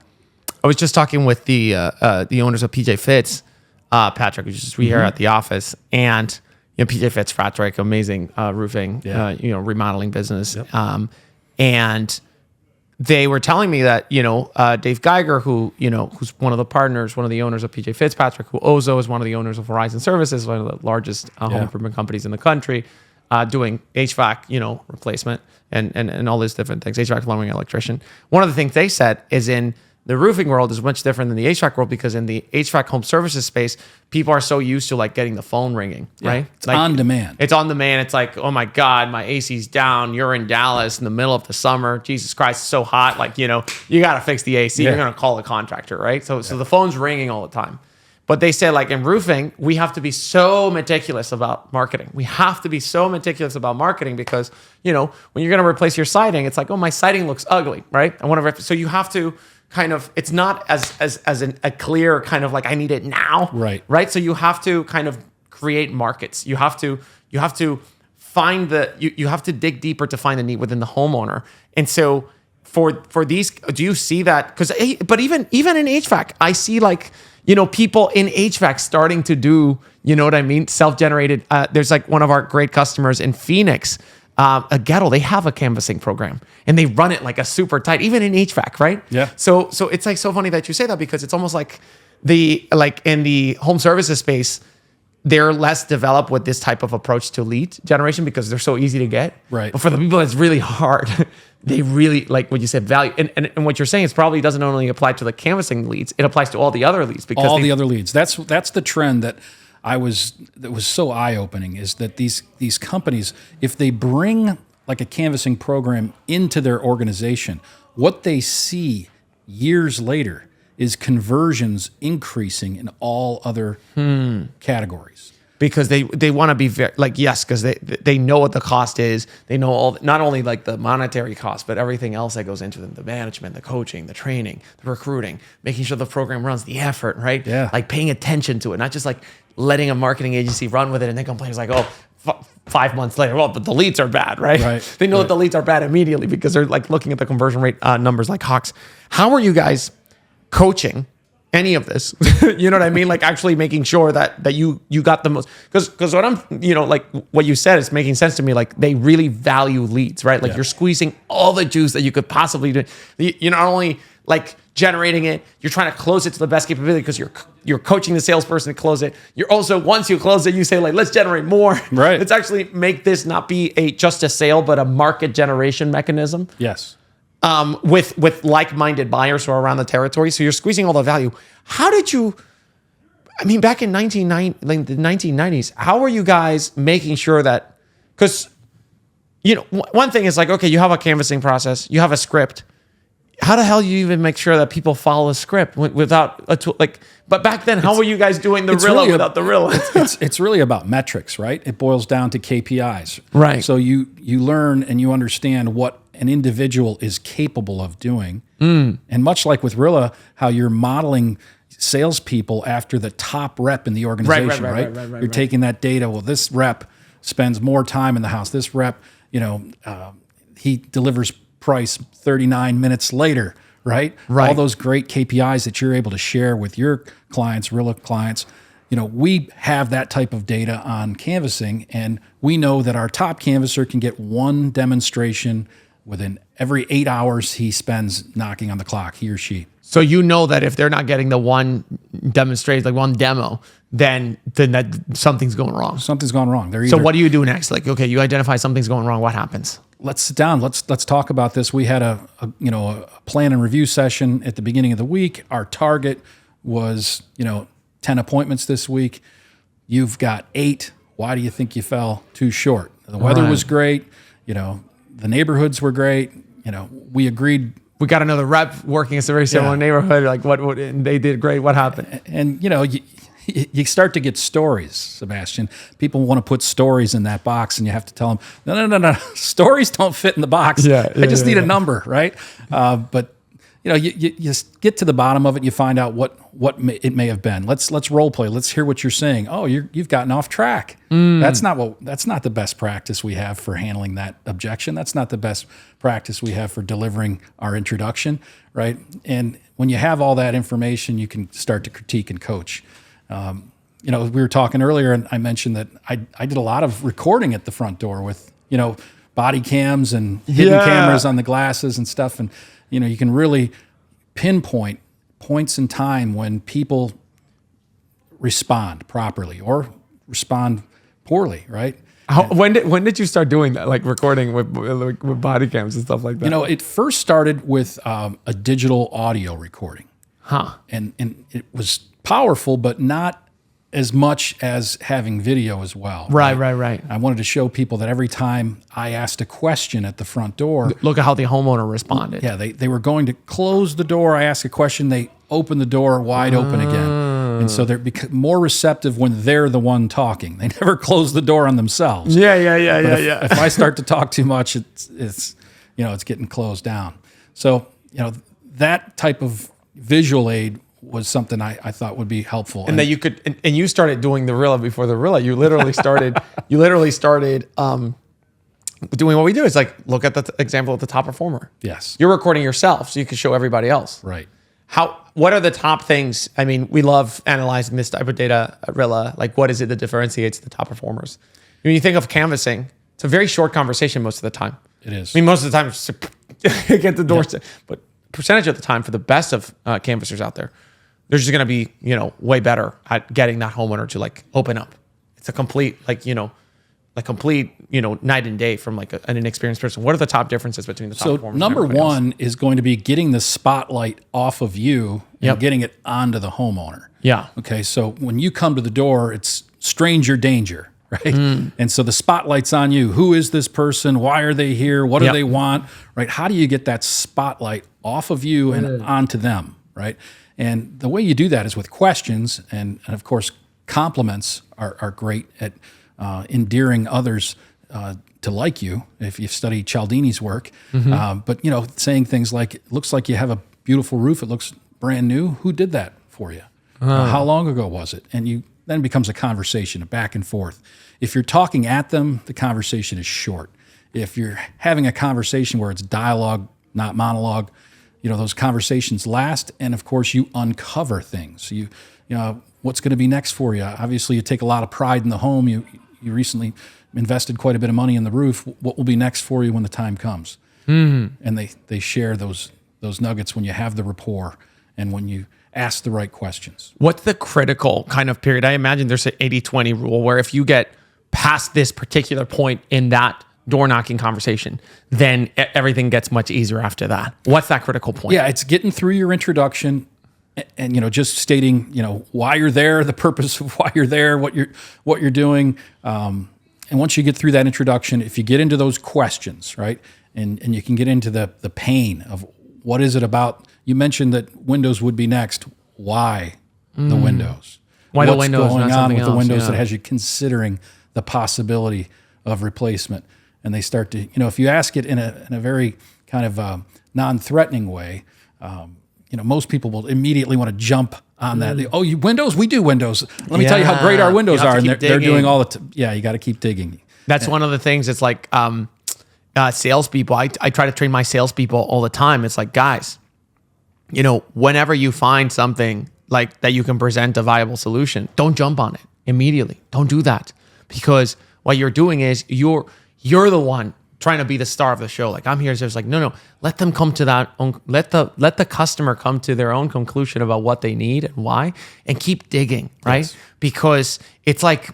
[SPEAKER 1] owners of PJ Fitz, Patrick, which is here at the office, and PJ Fitz, Patrick, amazing roofing, remodeling business, and they were telling me that Dave Geiger, who's one of the partners, one of the owners of PJ Fitzpatrick, who also is one of the owners of Horizon Services, one of the largest home improvement companies in the country, doing HVAC, replacement and all these different things, HVAC, plumbing, electrician. One of the things they said is in the roofing world is much different than the HVAC world because in the HVAC home services space, people are so used to like getting the phone ringing, right?
[SPEAKER 2] It's like, on demand.
[SPEAKER 1] It's on demand. It's like, oh my God, my AC's down. You're in Dallas in the middle of the summer. Jesus Christ, it's so hot. Like, you got to fix the AC. You're going to call a contractor, right? So the phone's ringing all the time. But they say like in roofing, we have to be so meticulous about marketing. We have to be so meticulous about marketing because, when you're going to replace your siding, it's like, oh, my siding looks ugly, right? So you have to kind of, it's not as a clear kind of like, I need it now. Right. So you have to kind of create markets. You have to find you have to dig deeper to find the need within the homeowner. And so for these, do you see that? But even in HVAC, I see like, people in HVAC starting to do, self-generated. There's like one of our great customers in Phoenix a ghetto, they have a canvassing program and they run it like a super tight, even in HVAC, right?
[SPEAKER 2] Yeah.
[SPEAKER 1] So it's like so funny that you say that, because it's almost like in the home services space, they're less developed with this type of approach to lead generation because they're so easy to get.
[SPEAKER 2] Right.
[SPEAKER 1] But for the people that's really hard, they really, like what you said, value. And what you're saying is probably doesn't only apply to the canvassing leads, it applies to all the other leads. Because
[SPEAKER 2] all the other leads. That's the trend that was so eye-opening, is that these companies, if they bring like a canvassing program into their organization, what they see years later is conversions increasing in all other categories.
[SPEAKER 1] Because they want to be yes, because they know what the cost is. They know all, not only like the monetary cost, but everything else that goes into them: the management, the coaching, the training, the recruiting, making sure the program runs, the effort, right?
[SPEAKER 2] Yeah.
[SPEAKER 1] Like paying attention to it, not just like letting a marketing agency run with it and then complain. It's like, oh, 5 months later, well, but the leads are bad, right? They know that the leads are bad immediately because they're like looking at the conversion rate numbers like hawks. How are you guys coaching any of this? You know what I mean? Like actually making sure that you got the most, because what I'm, like what you said is making sense to me. Like they really value leads, right? Like you're squeezing all the juice that you could possibly do. You're not only like generating it, you're trying to close it to the best capability because you're coaching the salesperson to close it. You're also, once you close it, you say like, let's generate more.
[SPEAKER 2] Right.
[SPEAKER 1] Let's actually make this not be just a sale, but a market generation mechanism.
[SPEAKER 2] Yes.
[SPEAKER 1] With like-minded buyers who are around the territory. So you're squeezing all the value. How did you, back in the 1990s, how were you guys making sure that, because, one thing is like, okay, you have a canvassing process, you have a script. How the hell do you even make sure that people follow a script without a tool? Like, but back then, how were you guys doing the RILLA without the RILLA?
[SPEAKER 2] It's really about metrics, right? It boils down to KPIs.
[SPEAKER 1] Right.
[SPEAKER 2] So you learn and you understand what an individual is capable of doing. And much like with RILLA, how you're modeling salespeople after the top rep in the organization, right? You're taking that data. Well, this rep spends more time in the house. This rep, he delivers price 39 minutes later, right? All those great KPIs that you're able to share with your clients, RILLA clients. We have that type of data on canvassing, and we know that our top canvasser can get one demonstration within every 8 hours he spends knocking on the clock, he or she.
[SPEAKER 1] So you know that if they're not getting the one demonstration, like one demo, then that something's going wrong.
[SPEAKER 2] Something's gone wrong.
[SPEAKER 1] So what do you do next? Like, okay, you identify something's going wrong. What happens?
[SPEAKER 2] Let's sit down. Let's talk about this. We had a plan and review session at the beginning of the week. Our target was 10 appointments this week. You've got 8. Why do you think you fell too short? The weather was great. The neighborhoods were great. We agreed.
[SPEAKER 1] We got another rep working in a very similar neighborhood. Like what? And they did great. What happened?
[SPEAKER 2] And you start to get stories, Sebastian. People want to put stories in that box, and you have to tell them, no. Stories don't fit in the box. I just need a number, right? But you just get to the bottom of it. And you find out what it may have been. Let's role play. Let's hear what you're saying. Oh, you've gotten off track. That's not the best practice we have for handling that objection. That's not the best practice we have for delivering our introduction, right? And when you have all that information, you can start to critique and coach. We were talking earlier, and I mentioned that I did a lot of recording at the front door with body cams and hidden cameras on the glasses and stuff, and you can really pinpoint points in time when people respond properly or respond poorly, right?
[SPEAKER 1] When did you start doing that, like recording with body cams and stuff like that?
[SPEAKER 2] It first started with a digital audio recording. And it was powerful, but not as much as having video as well.
[SPEAKER 1] Right.
[SPEAKER 2] I wanted to show people that every time I asked a question at the front door,
[SPEAKER 1] look at how the homeowner responded.
[SPEAKER 2] Yeah, they were going to close the door. I asked a question, they open the door wide open again. And so they're more receptive when they're the one talking. They never close the door on themselves.
[SPEAKER 1] Yeah.
[SPEAKER 2] If I start to talk too much, it's getting closed down. So, that type of visual aid was something I thought would be helpful.
[SPEAKER 1] And that you could, and you started doing the RILLA before the RILLA. You literally started, doing what we do. It's like, look at the example of the top performer.
[SPEAKER 2] Yes.
[SPEAKER 1] You're recording yourself so you can show everybody else.
[SPEAKER 2] Right.
[SPEAKER 1] What are the top things? We love analyzing this type of data at RILLA. Like, what is it that differentiates the top performers? When you think of canvassing, It's a very short conversation most of the time.
[SPEAKER 2] It is.
[SPEAKER 1] I mean, most of the time, it's just get the door. But percentage of the time, for the best of canvassers out there, they're just going to be, way better at getting that homeowner to like open up. It's a complete, night and day from like an inexperienced person. What are the top differences between the top
[SPEAKER 2] So
[SPEAKER 1] performers?
[SPEAKER 2] number one is going to be getting the spotlight off of you and getting it onto the homeowner.
[SPEAKER 1] Yeah.
[SPEAKER 2] Okay. So when you come to the door, it's stranger danger, right? And so the spotlight's on you. Who is this person? Why are they here? What do they want? Right? How do you get that spotlight off of you and onto them? Right? And the way you do that is with questions, and of course, compliments are great at endearing others to like you if you study Cialdini's work. But saying things like, "It looks like you have a beautiful roof. It looks brand new. Who did that for you? How long ago was it?" And then it becomes a conversation, a back and forth. If you're talking at them, the conversation is short. If you're having a conversation where it's dialogue, not monologue, those conversations last. And of course, you uncover things. You what's going to be next for you. Obviously, you take a lot of pride in the home. You recently invested quite a bit of money in the roof. What will be next for you when the time comes? And they share those nuggets when you have the rapport and when you ask the right questions.
[SPEAKER 1] What's the critical kind of period? I imagine there's an 80-20 rule where if you get past this particular point in that door knocking conversation, then everything gets much easier after that. What's that critical point?
[SPEAKER 2] Yeah, it's getting through your introduction and just stating why you're there, the purpose of why you're there, what you're doing. And once you get through that introduction, if you get into those questions, right, and you can get into the pain of what is it about. You mentioned that windows would be next. Why the windows?
[SPEAKER 1] Why
[SPEAKER 2] What's
[SPEAKER 1] the windows?
[SPEAKER 2] going
[SPEAKER 1] not
[SPEAKER 2] on with
[SPEAKER 1] else?
[SPEAKER 2] the windows that has you considering the possibility of replacement? And they start to, if you ask it in a very kind of non-threatening way, most people will immediately want to jump on that. Windows? We do windows. Let me tell you how great our windows are. And they're doing all the you got to keep digging.
[SPEAKER 1] That's one of the things. It's like salespeople. I try to train my salespeople all the time. It's like, guys, whenever you find something like that you can present a viable solution, don't jump on it immediately. Don't do that, because what you're doing is you're the one trying to be the star of the show. Like, I'm here, so it's like, no, let them come to that. Let the customer come to their own conclusion about what they need and why, and keep digging, right? Yes. Because it's like,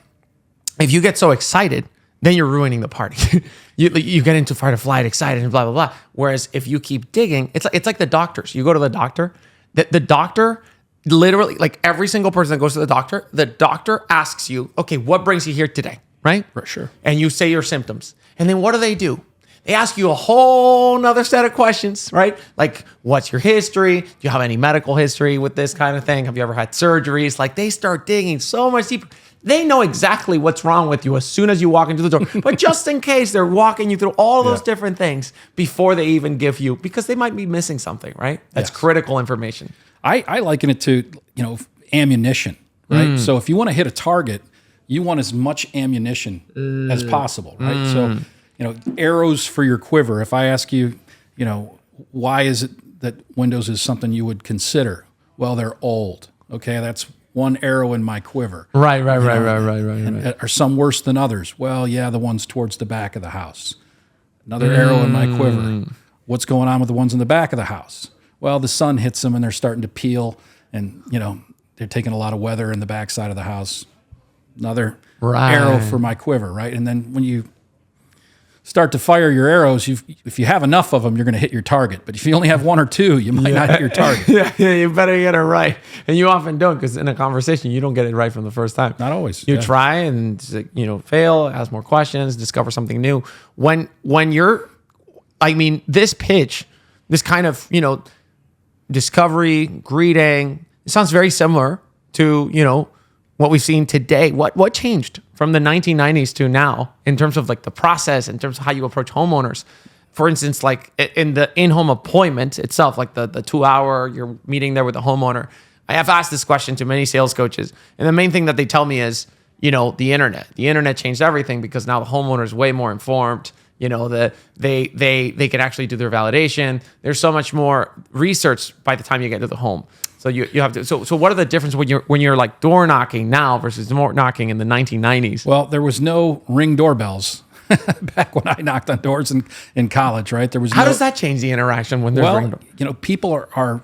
[SPEAKER 1] if you get so excited, then you're ruining the party. you get into fight or flight, excited and blah, blah, blah. Whereas if you keep digging, it's like the doctors. You go to the doctor, the doctor literally, like every single person that goes to the doctor asks you, okay, what brings you here today? Right?
[SPEAKER 2] For sure.
[SPEAKER 1] And you say your symptoms. And then what do? They ask you a whole nother set of questions, right? Like, what's your history? Do you have any medical history with this kind of thing? Have you ever had surgeries? Like, they start digging so much deeper. They know exactly what's wrong with you as soon as you walk into the door. But just in case, they're walking you through all those different things before they even give you, because they might be missing something, right? That's critical information.
[SPEAKER 2] I liken it to, ammunition, right? So if you want to hit a target, you want as much ammunition as possible, right? So, arrows for your quiver. If I ask you, why is it that Windows is something you would consider? Well, they're old. Okay, that's one arrow in my quiver.
[SPEAKER 1] Right.
[SPEAKER 2] And are some worse than others? Well, yeah, the ones towards the back of the house. Another arrow in my quiver. What's going on with the ones in the back of the house? Well, the sun hits them and they're starting to peel, and they're taking a lot of weather in the backside of the house. Another arrow for my quiver, right? And then when you start to fire your arrows, if you have enough of them, you're going to hit your target. But if you only have one or two, you might not hit your target.
[SPEAKER 1] You better get it right. And you often don't, because in a conversation, you don't get it right from the first time.
[SPEAKER 2] Not always.
[SPEAKER 1] You try and fail, ask more questions, discover something new. When you're, this pitch, this kind of, discovery, greeting, it sounds very similar to, what we've seen today. What changed from the 1990s to now in terms of like the process, in terms of how you approach homeowners? For instance, like in the in-home appointment itself, like the 2-hour, you're meeting there with the homeowner. I have asked this question to many sales coaches, and the main thing that they tell me is, the internet. The internet changed everything, because now the homeowner is way more informed. They can actually do their validation. There's so much more research by the time you get to the home. So you have to. So what are the differences when you're like door knocking now versus door knocking in the 1990s?
[SPEAKER 2] Well, there was no Ring doorbells. back when I knocked on doors in college, right? There was
[SPEAKER 1] How does that change the interaction when there's ring?
[SPEAKER 2] People are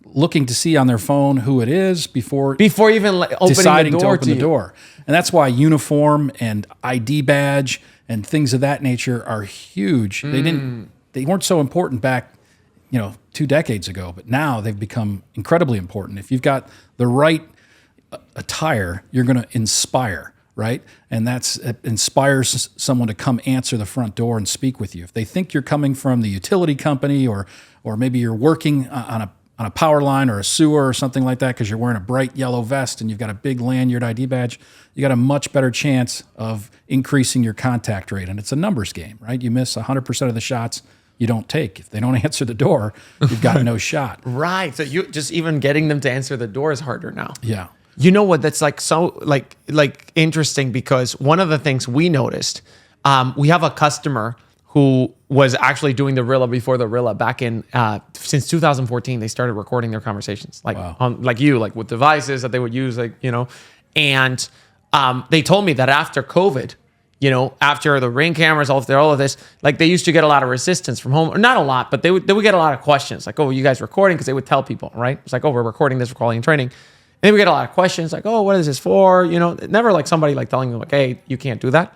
[SPEAKER 2] looking to see on their phone who it is before
[SPEAKER 1] even opening
[SPEAKER 2] deciding
[SPEAKER 1] the
[SPEAKER 2] to
[SPEAKER 1] door
[SPEAKER 2] open the door. And that's why uniform and ID badge and things of that nature are huge. They weren't so important back, 2 decades ago, but now they've become incredibly important. If you've got the right attire, you're going to inspire, right? And it inspires someone to come answer the front door and speak with you. If they think you're coming from the utility company or maybe you're working on a power line or a sewer or something like that because you're wearing a bright yellow vest and you've got a big lanyard ID badge, you got a much better chance of increasing your contact rate. And it's a numbers game, right? You miss 100% of the shots you don't take. If they don't answer the door, you've got no shot.
[SPEAKER 1] Right. So you just even getting them to answer the door is harder now.
[SPEAKER 2] Yeah.
[SPEAKER 1] You know what? That's so interesting because one of the things we noticed, we have a customer who was actually doing the RILLA before the RILLA back in since 2014. They started recording their conversations, with devices that they would use, and they told me that after COVID, after the Ring cameras, after all of this, they used to get a lot of resistance from home, or not a lot, but they would get a lot of questions, like, "Oh, are you guys recording?" Because they would tell people, right? It's like, "Oh, we're recording this for quality and training." And then we get a lot of questions, like, "Oh, what is this for?" Never somebody telling them, "Hey, you can't do that."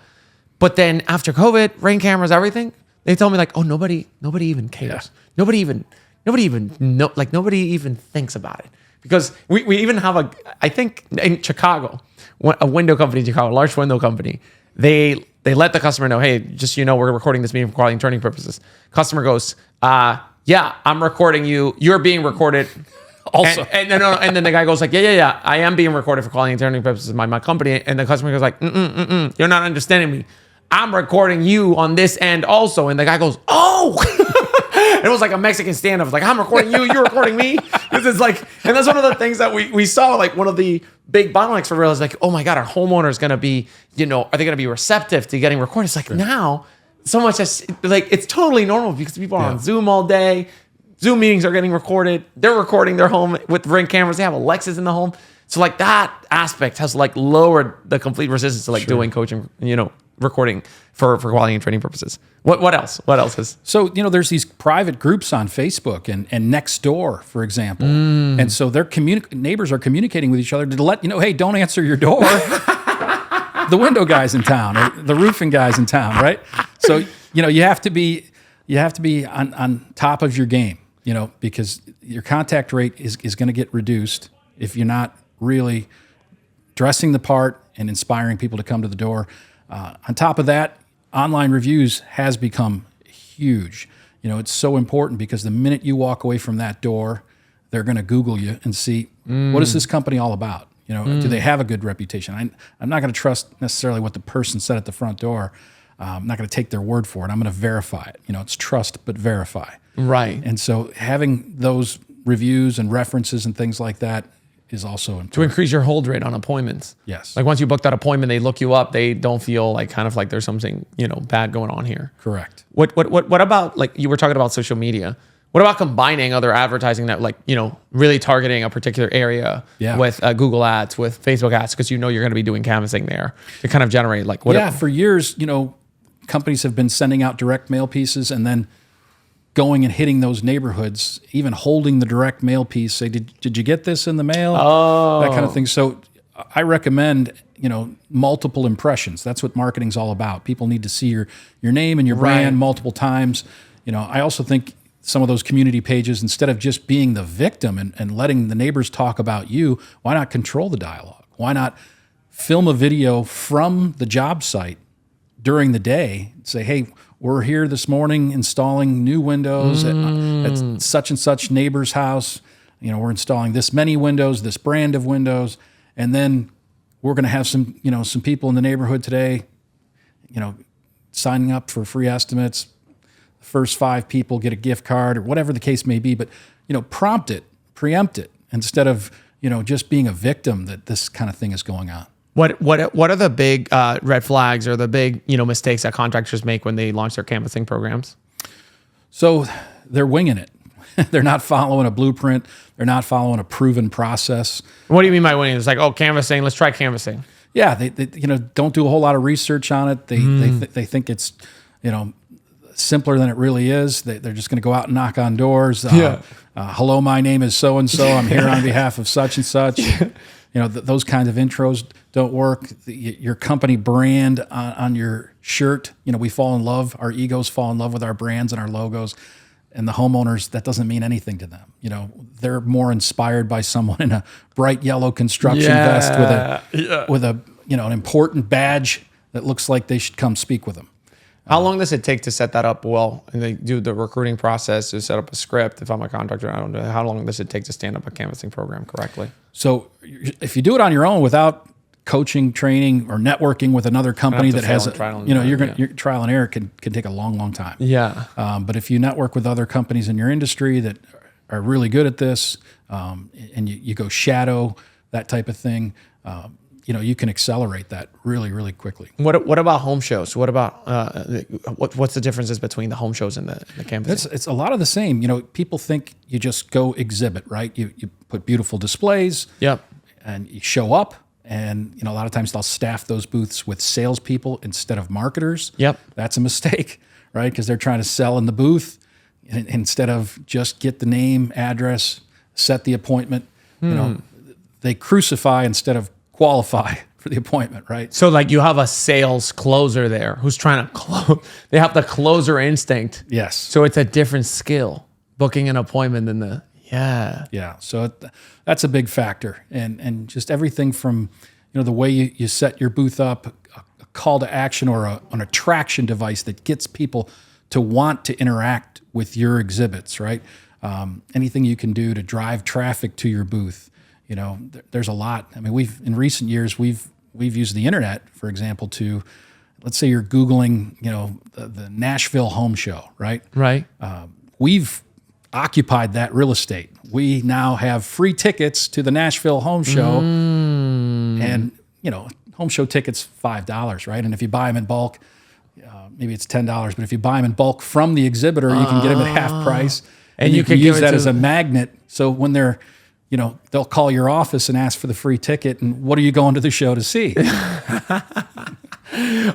[SPEAKER 1] But then after COVID, Ring cameras, everything, they told me "Oh, nobody even cares.
[SPEAKER 2] Yeah.
[SPEAKER 1] Nobody even nobody even thinks about it." Because we even have I think in Chicago, a window company in Chicago, a large window company, they let the customer know, "Hey, just we're recording this meeting for quality and training purposes." Customer goes, "Yeah, I'm recording you. You're being recorded." Also, and then the guy goes yeah, I am being recorded for quality and training purposes by my company. And the customer goes "You're not understanding me. I'm recording you on this end also." And the guy goes, "Oh." It was like a Mexican standoff. Like, "I'm recording you, you're recording me." Because it's and that's one of the things that we saw, one of the big bottlenecks for RILLA is "Oh my God, our homeowner's going to be, are they going to be receptive to getting recorded?" It's now, so much as, it's totally normal because people are on Zoom all day. Zoom meetings are getting recorded. They're recording their home with Ring cameras. They have Alexas in the home. So that aspect has lowered the complete resistance to doing coaching, recording for quality and training purposes. What else? What else is?
[SPEAKER 2] So, there's these private groups on Facebook and Nextdoor, for example. And so their neighbors are communicating with each other to let "Hey, don't answer your door." The window guys in town or the roofing guys in town, right? So, you have to be on top of your game, because your contact rate is going to get reduced if you're not really dressing the part and inspiring people to come to the door. On top of that, online reviews has become huge. It's so important because the minute you walk away from that door, they're going to Google you and see, what is this company all about? Do they have a good reputation? I'm not going to trust necessarily what the person said at the front door. I'm not going to take their word for it. I'm going to verify it. It's trust but verify.
[SPEAKER 1] Right.
[SPEAKER 2] And so having those reviews and references and things like that is also important.
[SPEAKER 1] To increase your hold rate on appointments.
[SPEAKER 2] Yes.
[SPEAKER 1] Once you book that appointment, they look you up. They don't feel there's something, bad going on here.
[SPEAKER 2] Correct.
[SPEAKER 1] What about, you were talking about social media. What about combining other advertising that really targeting a particular area with Google ads, with Facebook ads, because you're going to be doing canvassing there to kind of generate
[SPEAKER 2] for years, companies have been sending out direct mail pieces and then going and hitting those neighborhoods, even holding the direct mail piece, say, did you get this in the mail?
[SPEAKER 1] Oh.
[SPEAKER 2] That kind of thing. So I recommend, multiple impressions. That's what marketing's all about. People need to see your name and your brand multiple times. I also think some of those community pages, instead of just being the victim and letting the neighbors talk about you, why not control the dialogue? Why not film a video from the job site during the day? Say, "Hey, we're here this morning installing new windows at such and such neighbor's house. We're installing this many windows, this brand of windows, and then we're going to have some people in the neighborhood today, signing up for free estimates. The first 5 people get a gift card," or whatever the case may be. But prompt it, preempt it, instead of just being a victim that this kind of thing is going on.
[SPEAKER 1] What are the big red flags or the big mistakes that contractors make when they launch their canvassing programs?
[SPEAKER 2] So they're winging it. They're not following a blueprint. They're not following a proven process.
[SPEAKER 1] What do you mean by winging? It's canvassing. Let's try canvassing.
[SPEAKER 2] Yeah, they don't do a whole lot of research on it. They think it's simpler than it really is. They're just going to go out and knock on doors. Hello, my name is so and so. I'm here on behalf of such and such. Those kinds of intros don't work. Your company brand on your shirt. We fall in love. Our egos fall in love with our brands and our logos. And the homeowners, that doesn't mean anything to them. They're more inspired by someone in a bright yellow construction vest with a an important badge that looks like they should come speak with them.
[SPEAKER 1] How long does it take to set that up well? And they do the recruiting process to set up a script. If I'm a contractor, I don't know. How long does it take to stand up a canvassing program correctly?
[SPEAKER 2] So if you do it on your own without coaching, training, or networking with another company that has, your trial and error can take a long, long time.
[SPEAKER 1] Yeah.
[SPEAKER 2] But if you network with other companies in your industry that are really good at this, and you go shadow, that type of thing, you can accelerate that really, really quickly.
[SPEAKER 1] What about home shows? What about what's the differences between the home shows and the canvassing?
[SPEAKER 2] It's a lot of the same. People think you just go exhibit, right? You put beautiful displays.
[SPEAKER 1] Yep.
[SPEAKER 2] And you show up. And a lot of times they'll staff those booths with salespeople instead of marketers.
[SPEAKER 1] Yep.
[SPEAKER 2] That's a mistake, right? Because they're trying to sell in the booth instead of just get the name, address, set the appointment. They crucify instead of qualify for the appointment, right?
[SPEAKER 1] So like you have a sales closer there who's trying to close. They have the closer instinct.
[SPEAKER 2] Yes.
[SPEAKER 1] So it's a different skill, booking an appointment than the
[SPEAKER 2] Yeah. So that's a big factor, and just everything from the way you set your booth up, a call to action or an attraction device that gets people to want to interact with your exhibits, right? Anything you can do to drive traffic to your booth. There's a lot. I mean, in recent years we've used the internet, for example, to, let's say you're Googling, the Nashville Home Show, right?
[SPEAKER 1] Right.
[SPEAKER 2] We've occupied that real estate. We now have free tickets to the Nashville Home Show, and home show tickets $5, right? And if you buy them in bulk, maybe it's $10. But if you buy them in bulk from the exhibitor, you can get them at half price, and you can use that as a magnet. So when they're they'll call your office and ask for the free ticket. And what are you going to the show to see?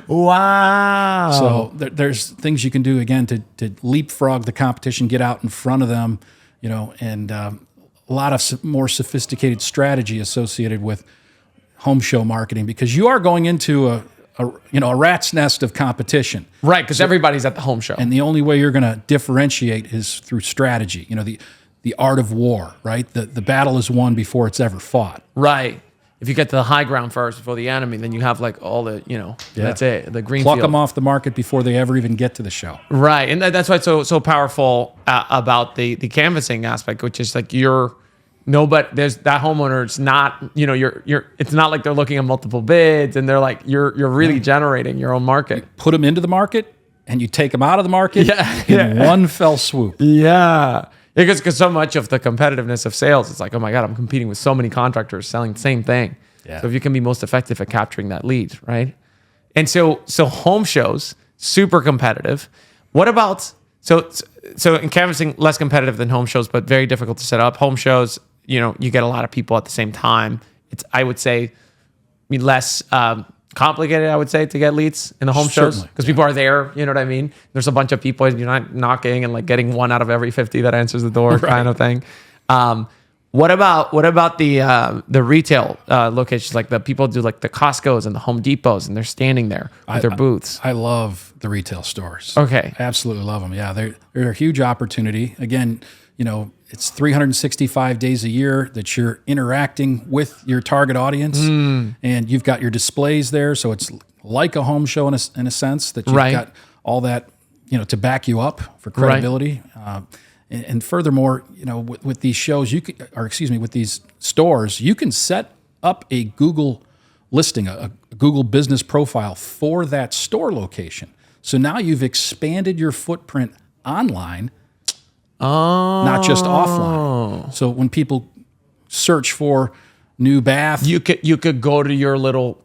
[SPEAKER 1] Wow.
[SPEAKER 2] So there's things you can do, again, to leapfrog the competition, get out in front of them, and a lot of more sophisticated strategy associated with home show marketing, because you are going into a rat's nest of competition.
[SPEAKER 1] Right, because everybody's at the home show.
[SPEAKER 2] And the only way you're going to differentiate is through strategy. The art of war, right? The battle is won before it's ever fought.
[SPEAKER 1] Right. If you get to the high ground first before the enemy, then you have like all the, that's it, the green
[SPEAKER 2] Pluck
[SPEAKER 1] field.
[SPEAKER 2] them off the market before they ever even get to the show.
[SPEAKER 1] Right. And that's why it's so powerful about the canvassing aspect, which is like there's that homeowner. It's not, it's not like they're looking at multiple bids and they're like, you're really generating your own market.
[SPEAKER 2] You put them into the market and you take them out of the market in one fell swoop.
[SPEAKER 1] Yeah. Because so much of the competitiveness of sales, it's like, oh my God, I'm competing with so many contractors selling the same thing. Yeah. So if you can be most effective at capturing that lead, right? And so home shows, super competitive. What about, so in canvassing, less competitive than home shows, but very difficult to set up. Home shows, you get a lot of people at the same time. It's, I would say, less complicated, I would say, to get leads in the home shows, because people are there. You know what I mean? There's a bunch of people, and you're not knocking and like getting one out of every 50 that answers the door, kind of thing. What about the retail locations, like the people do like the Costco's and the Home Depots, and they're standing there with their booths?
[SPEAKER 2] I love the retail stores.
[SPEAKER 1] Okay,
[SPEAKER 2] absolutely love them. Yeah, they're a huge opportunity. Again, it's 365 days a year that you're interacting with your target audience, and you've got your displays there. So it's like a home show in a sense that you've got all that, to back you up for credibility. Right. And furthermore, with these shows, with these stores, you can set up a Google listing, a Google business profile for that store location. So now you've expanded your footprint online, not just offline. So when people search for new bath,
[SPEAKER 1] you could go to your little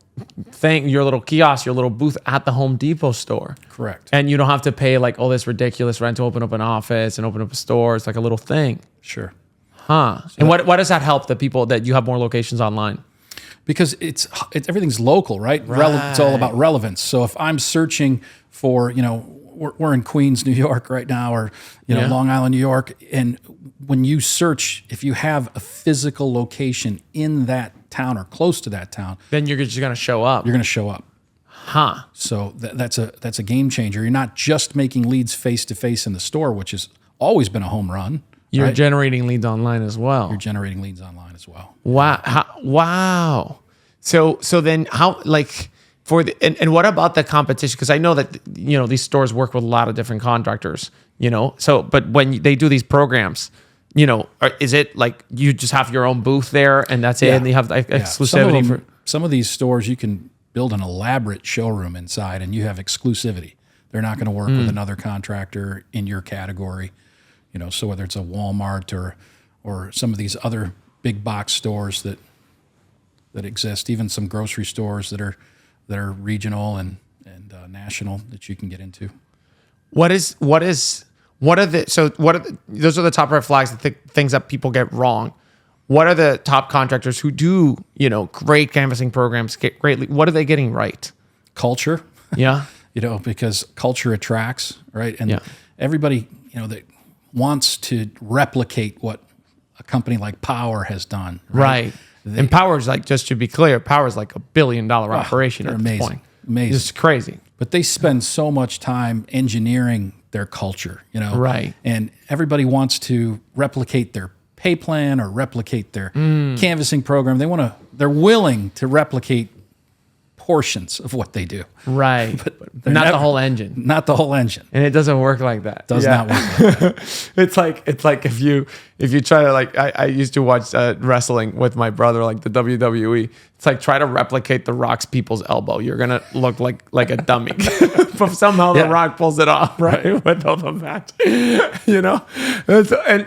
[SPEAKER 1] thing, your little kiosk, your little booth at the Home Depot store.
[SPEAKER 2] Correct.
[SPEAKER 1] And you don't have to pay like all this ridiculous rent to open up an office and open up a store. It's like a little thing.
[SPEAKER 2] Sure.
[SPEAKER 1] Huh. So and what does that help the people that you have more locations online?
[SPEAKER 2] because it's everything's local, right? It's all about relevance. So if I'm searching for, we're in Queens, New York right now, or Long Island, New York, and when you search, if you have a physical location in that town or close to that town,
[SPEAKER 1] then you're just going to show up.
[SPEAKER 2] You're going to show up.
[SPEAKER 1] Huh.
[SPEAKER 2] So that's a game changer. You're not just making leads face to face in the store, which has always been a home run.
[SPEAKER 1] You're
[SPEAKER 2] right?
[SPEAKER 1] generating leads online as well.
[SPEAKER 2] You're generating leads online as well.
[SPEAKER 1] Wow. Wow. So then how, like, and what about the competition? Because I know that, these stores work with a lot of different contractors, but when they do these programs, is it like you just have your own booth there and that's it? And you have exclusivity
[SPEAKER 2] some of these stores, you can build an elaborate showroom inside and you have exclusivity. They're not going to work with another contractor in your category. So whether it's a Walmart or some of these other big box stores that exist, even some grocery stores that are regional and national that you can get into. Those
[SPEAKER 1] are the top red flags, the things that people get wrong. What are the top contractors who do, great canvassing programs, what are they getting right?
[SPEAKER 2] Culture.
[SPEAKER 1] Yeah.
[SPEAKER 2] Because culture attracts, right? And everybody, that wants to replicate what a company like Power has done.
[SPEAKER 1] Right. And Power's like, just to be clear, Power's like $1 billion operation at this point.
[SPEAKER 2] Amazing.
[SPEAKER 1] It's crazy.
[SPEAKER 2] But they spend so much time engineering their culture,
[SPEAKER 1] Right.
[SPEAKER 2] And everybody wants to replicate their pay plan or replicate their canvassing program. They're willing to replicate portions of what they do.
[SPEAKER 1] Right. But not the whole engine.
[SPEAKER 2] Not the whole engine.
[SPEAKER 1] And it doesn't work like that.
[SPEAKER 2] Does not work like that.
[SPEAKER 1] It's like if you try to, like, I used to watch wrestling with my brother, like the WWE. It's like try to replicate the Rock's people's elbow. You're gonna look like a dummy. But somehow the Rock pulls it off, right? With the match.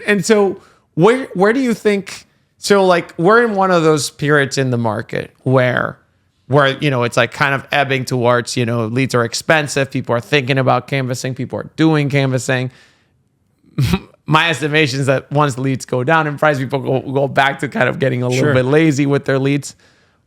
[SPEAKER 1] And so where do you think, so like we're in one of those periods in the market where it's like kind of ebbing towards, leads are expensive. People are thinking about canvassing. People are doing canvassing. My estimation is that once leads go down in price, people go back to kind of getting a little bit lazy with their leads.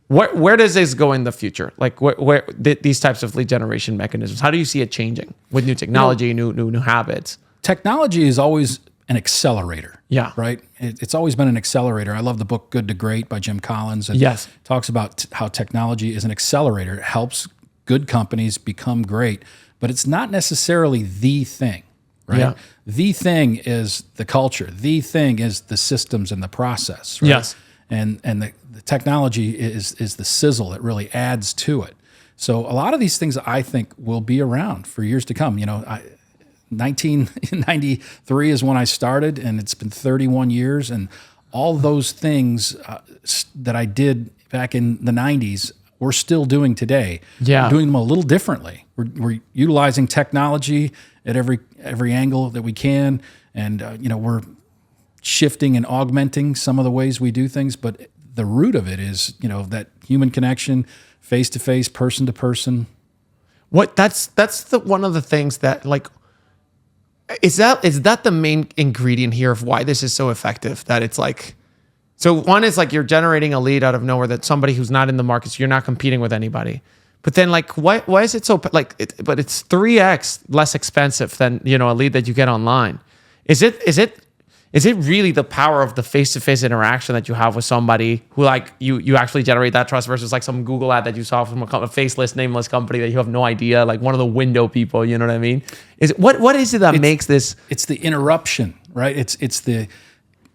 [SPEAKER 1] Where does this go in the future? Like where these types of lead generation mechanisms, how do you see it changing with new technology, new habits?
[SPEAKER 2] Technology is always an accelerator.
[SPEAKER 1] Yeah.
[SPEAKER 2] Right? It's always been an accelerator. I love the book Good to Great by Jim Collins. And talks about how technology is an accelerator. It helps good companies become great, but it's not necessarily the thing, right? Yeah. The thing is the culture. The thing is the systems and the process, right? Yes. And the technology is the sizzle that really adds to it. So a lot of these things I think will be around for years to come. 1993 is when I started, and it's been 31 years. And all those things that I did back in the 90s, we're still doing today. Yeah. We're doing them a little differently. We're utilizing technology at every angle that we can. And, we're shifting and augmenting some of the ways we do things. But the root of it is, that human connection, face-to-face, person-to-person.
[SPEAKER 1] That's one of the things that, like, is that the main ingredient here of why this is so effective? That it's like, so one is like you're generating a lead out of nowhere, that somebody who's not in the market, so you're not competing with anybody. But then, like, why is it so, like, but it's 3x less expensive than, a lead that you get online. Is it really the power of the face-to-face interaction that you have with somebody who, like, you actually generate that trust versus like some Google ad that you saw from a faceless, nameless company that you have no idea, like one of the window people, you know what I mean? What is it that makes this?
[SPEAKER 2] It's the interruption, right? It's the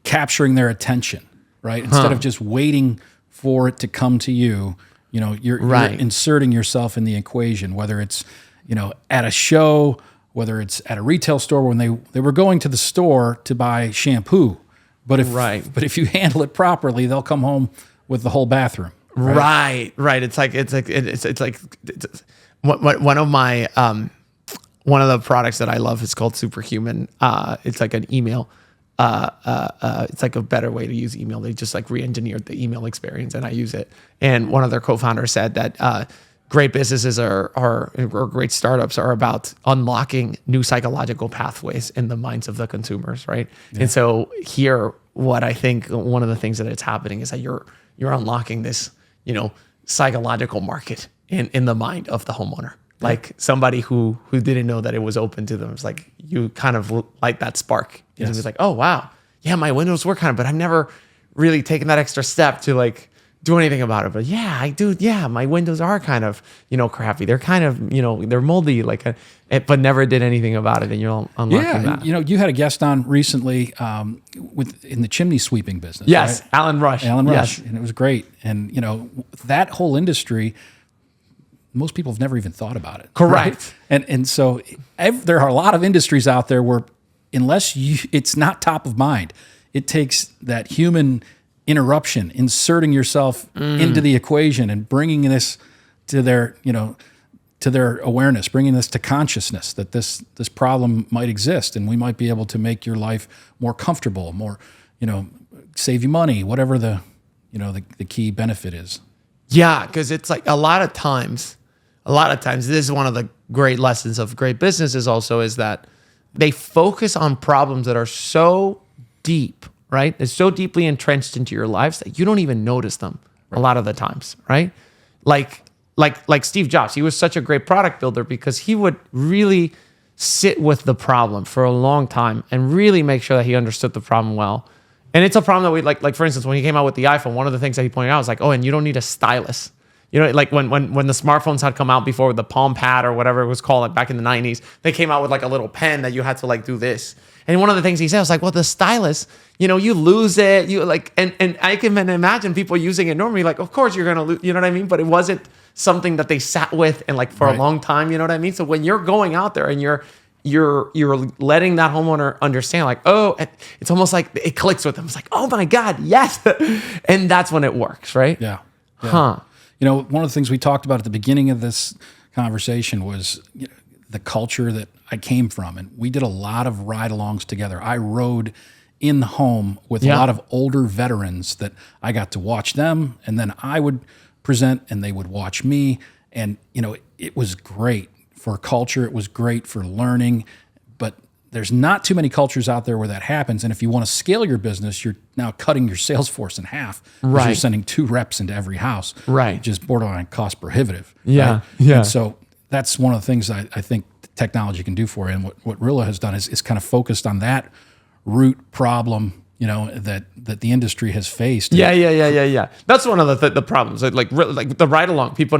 [SPEAKER 2] capturing their attention, right? Instead of just waiting for it to come to you, you're inserting yourself in the equation, whether it's, at a show, whether it's at a retail store when they were going to the store to buy shampoo, but if you handle it properly, they'll come home with the whole bathroom.
[SPEAKER 1] Right. It's like one of my one of the products that I love is called Superhuman. It's like an email. It's like a better way to use email. They just like re-engineered the email experience, and I use it. And one of their co-founders said that great businesses or great startups are about unlocking new psychological pathways in the minds of the consumers, right? Yeah. And so here, what I think one of the things that it's happening is that you're unlocking this psychological market in the mind of the homeowner. Like somebody who didn't know that it was open to them. It's like you kind of light that spark. Yes. It's like, oh wow, yeah, my windows were kind of, but I've never really taken that extra step to like do anything about it. But yeah, I do. Yeah, my windows are kind of crappy. They're kind of they're moldy, but never did anything about it. And you're unlocking that.
[SPEAKER 2] You had a guest on recently in the chimney sweeping business.
[SPEAKER 1] Yes,
[SPEAKER 2] right?
[SPEAKER 1] Alan Rush.
[SPEAKER 2] Yes. And it was great. And that whole industry, most people have never even thought about it.
[SPEAKER 1] Correct.
[SPEAKER 2] Right? And so there are a lot of industries out there where unless it's not top of mind, it takes that human interruption, inserting yourself into the equation and bringing this to their awareness, bringing this to consciousness that this problem might exist, and we might be able to make your life more comfortable, more, save you money, whatever the key benefit is.
[SPEAKER 1] Yeah, because it's like a lot of times, this is one of the great lessons of great businesses also is that they focus on problems that are so deep, right? It's so deeply entrenched into your lives that you don't even notice them a lot of the times, right? Like Steve Jobs, he was such a great product builder because he would really sit with the problem for a long time and really make sure that he understood the problem well. And it's a problem that we like for instance, when he came out with the iPhone, one of the things that he pointed out was like, oh, and you don't need a stylus. Like when the smartphones had come out before with the Palm Pad or whatever it was called, like back in the 90s, they came out with like a little pen that you had to like do this. And one of the things he said was like, well, the stylus, you lose it, and I can imagine people using it normally, like, of course you're going to lose, you know what I mean? But it wasn't something that they sat with and like for a long time, you know what I mean? So when you're going out there and you're letting that homeowner understand like, oh, it's almost like it clicks with them. It's like, oh my God, yes. And that's when it works, right?
[SPEAKER 2] Yeah.
[SPEAKER 1] Huh.
[SPEAKER 2] One of the things we talked about at the beginning of this conversation was the culture that I came from. And we did a lot of ride-alongs together. I rode in the home with a lot of older veterans that I got to watch them, and then I would present and they would watch me. And, it was great for culture. It was great for learning. But there's not too many cultures out there where that happens. And if you want to scale your business, you're now cutting your sales force in half. Right. You're sending 2 reps into every house.
[SPEAKER 1] Right.
[SPEAKER 2] Which is borderline cost prohibitive.
[SPEAKER 1] Yeah.
[SPEAKER 2] Right?
[SPEAKER 1] Yeah.
[SPEAKER 2] And so that's one of the things I think technology can do for you. And what RILLA has done is kind of focused on that root problem, that the industry has faced.
[SPEAKER 1] Yeah. That's one of the problems. Like the ride along, people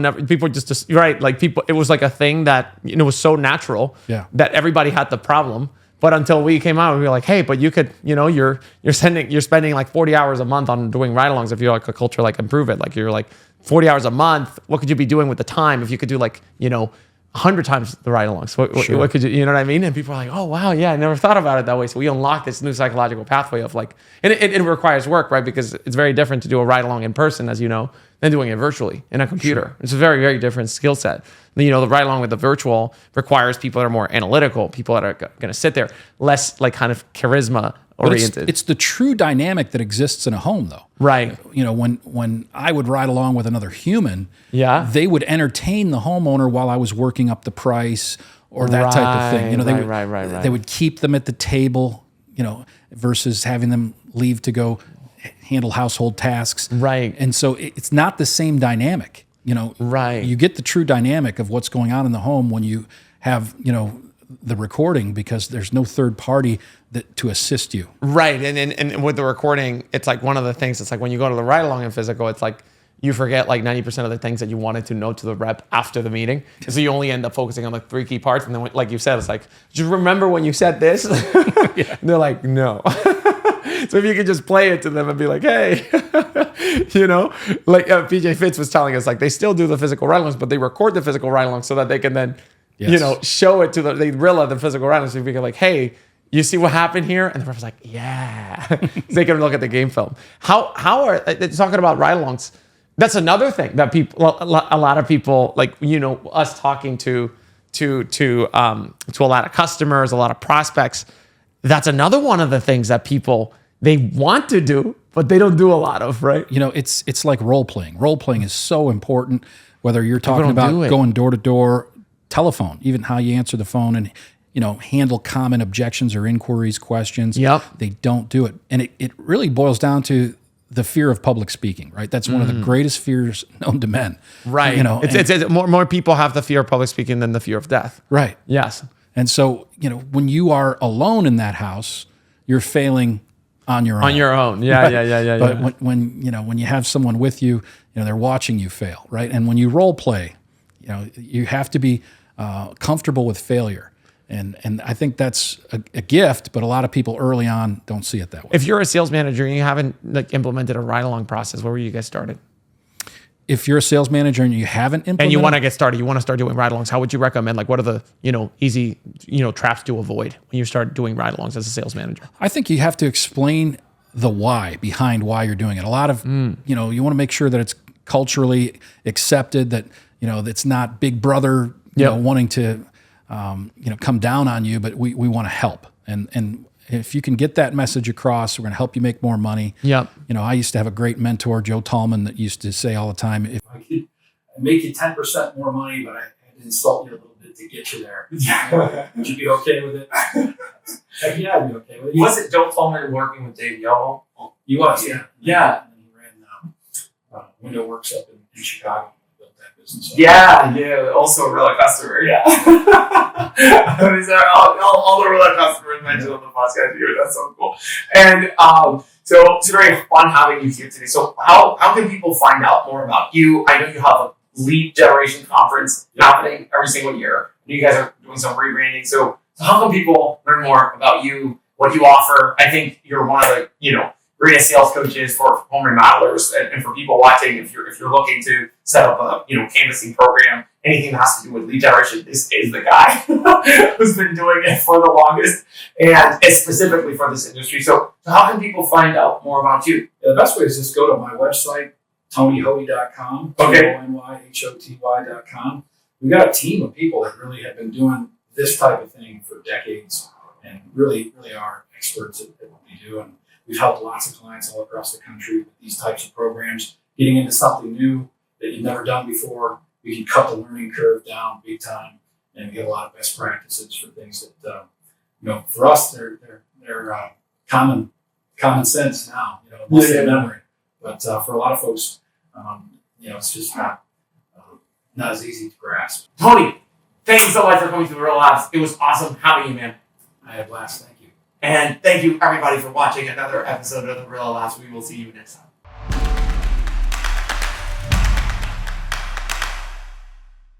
[SPEAKER 1] just right. Like people, it was like a thing that was so natural that everybody had the problem. But until we came out, we were like, hey, but you could, you're spending like 40 hours a month on doing ride-alongs. If you're like a culture, like Improve It, like you're like 40 hours a month. What could you be doing with the time if you could do like, 100 times the ride-alongs? What could you know what I mean? And people are like, oh wow, yeah, I never thought about it that way. So we unlock this new psychological pathway of like, and it requires work, right? Because it's very different to do a ride-along in person, as you know, than doing it virtually in a computer. Sure. It's a very, very different skill set. The ride along with the virtual requires people that are more analytical, people that are going to sit there, less like kind of charisma oriented.
[SPEAKER 2] It's the true dynamic that exists in a home, though.
[SPEAKER 1] Right.
[SPEAKER 2] When I would ride along with another human, they would entertain the homeowner while I was working up the price or that type of thing. They would keep them at the table, versus having them leave to go handle household tasks.
[SPEAKER 1] Right.
[SPEAKER 2] And so it's not the same dynamic.
[SPEAKER 1] Right.
[SPEAKER 2] You get the true dynamic of what's going on in the home when you have, the recording, because there's no third party to assist you.
[SPEAKER 1] Right. And with the recording, it's like one of the things, it's like when you go to the ride along in physical, it's like you forget like 90% of the things that you wanted to know to the rep after the meeting. So you only end up focusing on like 3 key parts. And then like you said, it's like, just remember when you said this? And they're like, no. So if you could just play it to them and be like, hey, like PJ Fitz was telling us, like they still do the physical ride-alongs, but they record the physical ride-alongs so that they can then, show it to the RILLA, the physical ride-alongs. So we can like, hey, you see what happened here? And the rep was like, yeah. So they can look at the game film. How are talking about ride-alongs? That's another thing that a lot of people, like, us talking to a lot of customers, a lot of prospects. That's another one of the things that people, they want to do, but they don't do a lot of, right?
[SPEAKER 2] It's like role playing. Role playing is so important, whether you're talking about going door to door, telephone, even how you answer the phone and, handle common objections or inquiries, questions.
[SPEAKER 1] Yep.
[SPEAKER 2] They don't do it. And it really boils down to the fear of public speaking, right? That's one of the greatest fears known to men.
[SPEAKER 1] Right.
[SPEAKER 2] You know,
[SPEAKER 1] it's more people have the fear of public speaking than the fear of death.
[SPEAKER 2] right.
[SPEAKER 1] Yes.
[SPEAKER 2] And so, you know, when you are alone in that house, you're failing on your own.
[SPEAKER 1] On your own. Yeah,
[SPEAKER 2] Right?
[SPEAKER 1] yeah.
[SPEAKER 2] But when you have someone with you, they're watching you fail, right? And when you role play, you have to be comfortable with failure. And I think that's a gift, but a lot of people early on don't see it that way.
[SPEAKER 1] If you're a sales manager and you haven't implemented a ride-along process, where were you guys started?
[SPEAKER 2] If you're a sales manager and you haven't implemented,
[SPEAKER 1] And you want to get started, you want to start doing ride-alongs, how would you recommend? Like, what are the easy traps to avoid when you start doing ride-alongs as a sales manager?
[SPEAKER 2] I think you have to explain the why behind why you're doing it. A lot of you want to make sure that it's culturally accepted, that it's not Big Brother wanting to come down on you, but we want to help. And if you can get that message across, we're going to help you make more money.
[SPEAKER 1] Yep.
[SPEAKER 2] I used to have a great mentor, Joe Tallman, that used to say all the time, if I could make you 10% more money, but I had to insult you a little bit to get you there. Would you be okay with it? Heck yeah, I'd be okay with it.
[SPEAKER 3] Was it Joe Tallman working with Dave Yellow?
[SPEAKER 2] He was, yeah.
[SPEAKER 3] Yeah.
[SPEAKER 2] And he ran window works up in Chicago. Built that business up.
[SPEAKER 3] Yeah. Also a RILLA customer. Yeah. These are all the RILLA customers mentioned on the podcast here. That's so cool. And so it's very fun having you here today. So how can people find out more about you? I know you have a lead generation conference happening every single year. You guys are doing some rebranding. So how can people learn more about you, what you offer? I think you're one of the, greatest sales coaches for home remodelers and for people watching. If you're looking to set up a, canvassing program, anything that has to do with lead generation, this is the guy who's been doing it for the longest, and it's specifically for this industry. So how can people find out more about you?
[SPEAKER 2] The best way is just go to my website, TonyHoty.com,
[SPEAKER 3] Okay.
[SPEAKER 2] TonyHoty.com. We've got a team of people that really have been doing this type of thing for decades and really are experts at what we do. And we've helped lots of clients all across the country with these types of programs, getting into something new that you've never done before. We can cut the learning curve down big time and get a lot of best practices for things that, for us, they're common sense now, muscle memory. But for a lot of folks, it's just not as easy to grasp.
[SPEAKER 1] Tony, thank you so much for coming to the RILLA Labs. It was awesome having you, man.
[SPEAKER 2] I had a blast. Thank you.
[SPEAKER 1] And thank you, everybody, for watching another episode of the RILLA Labs. We will see you next time.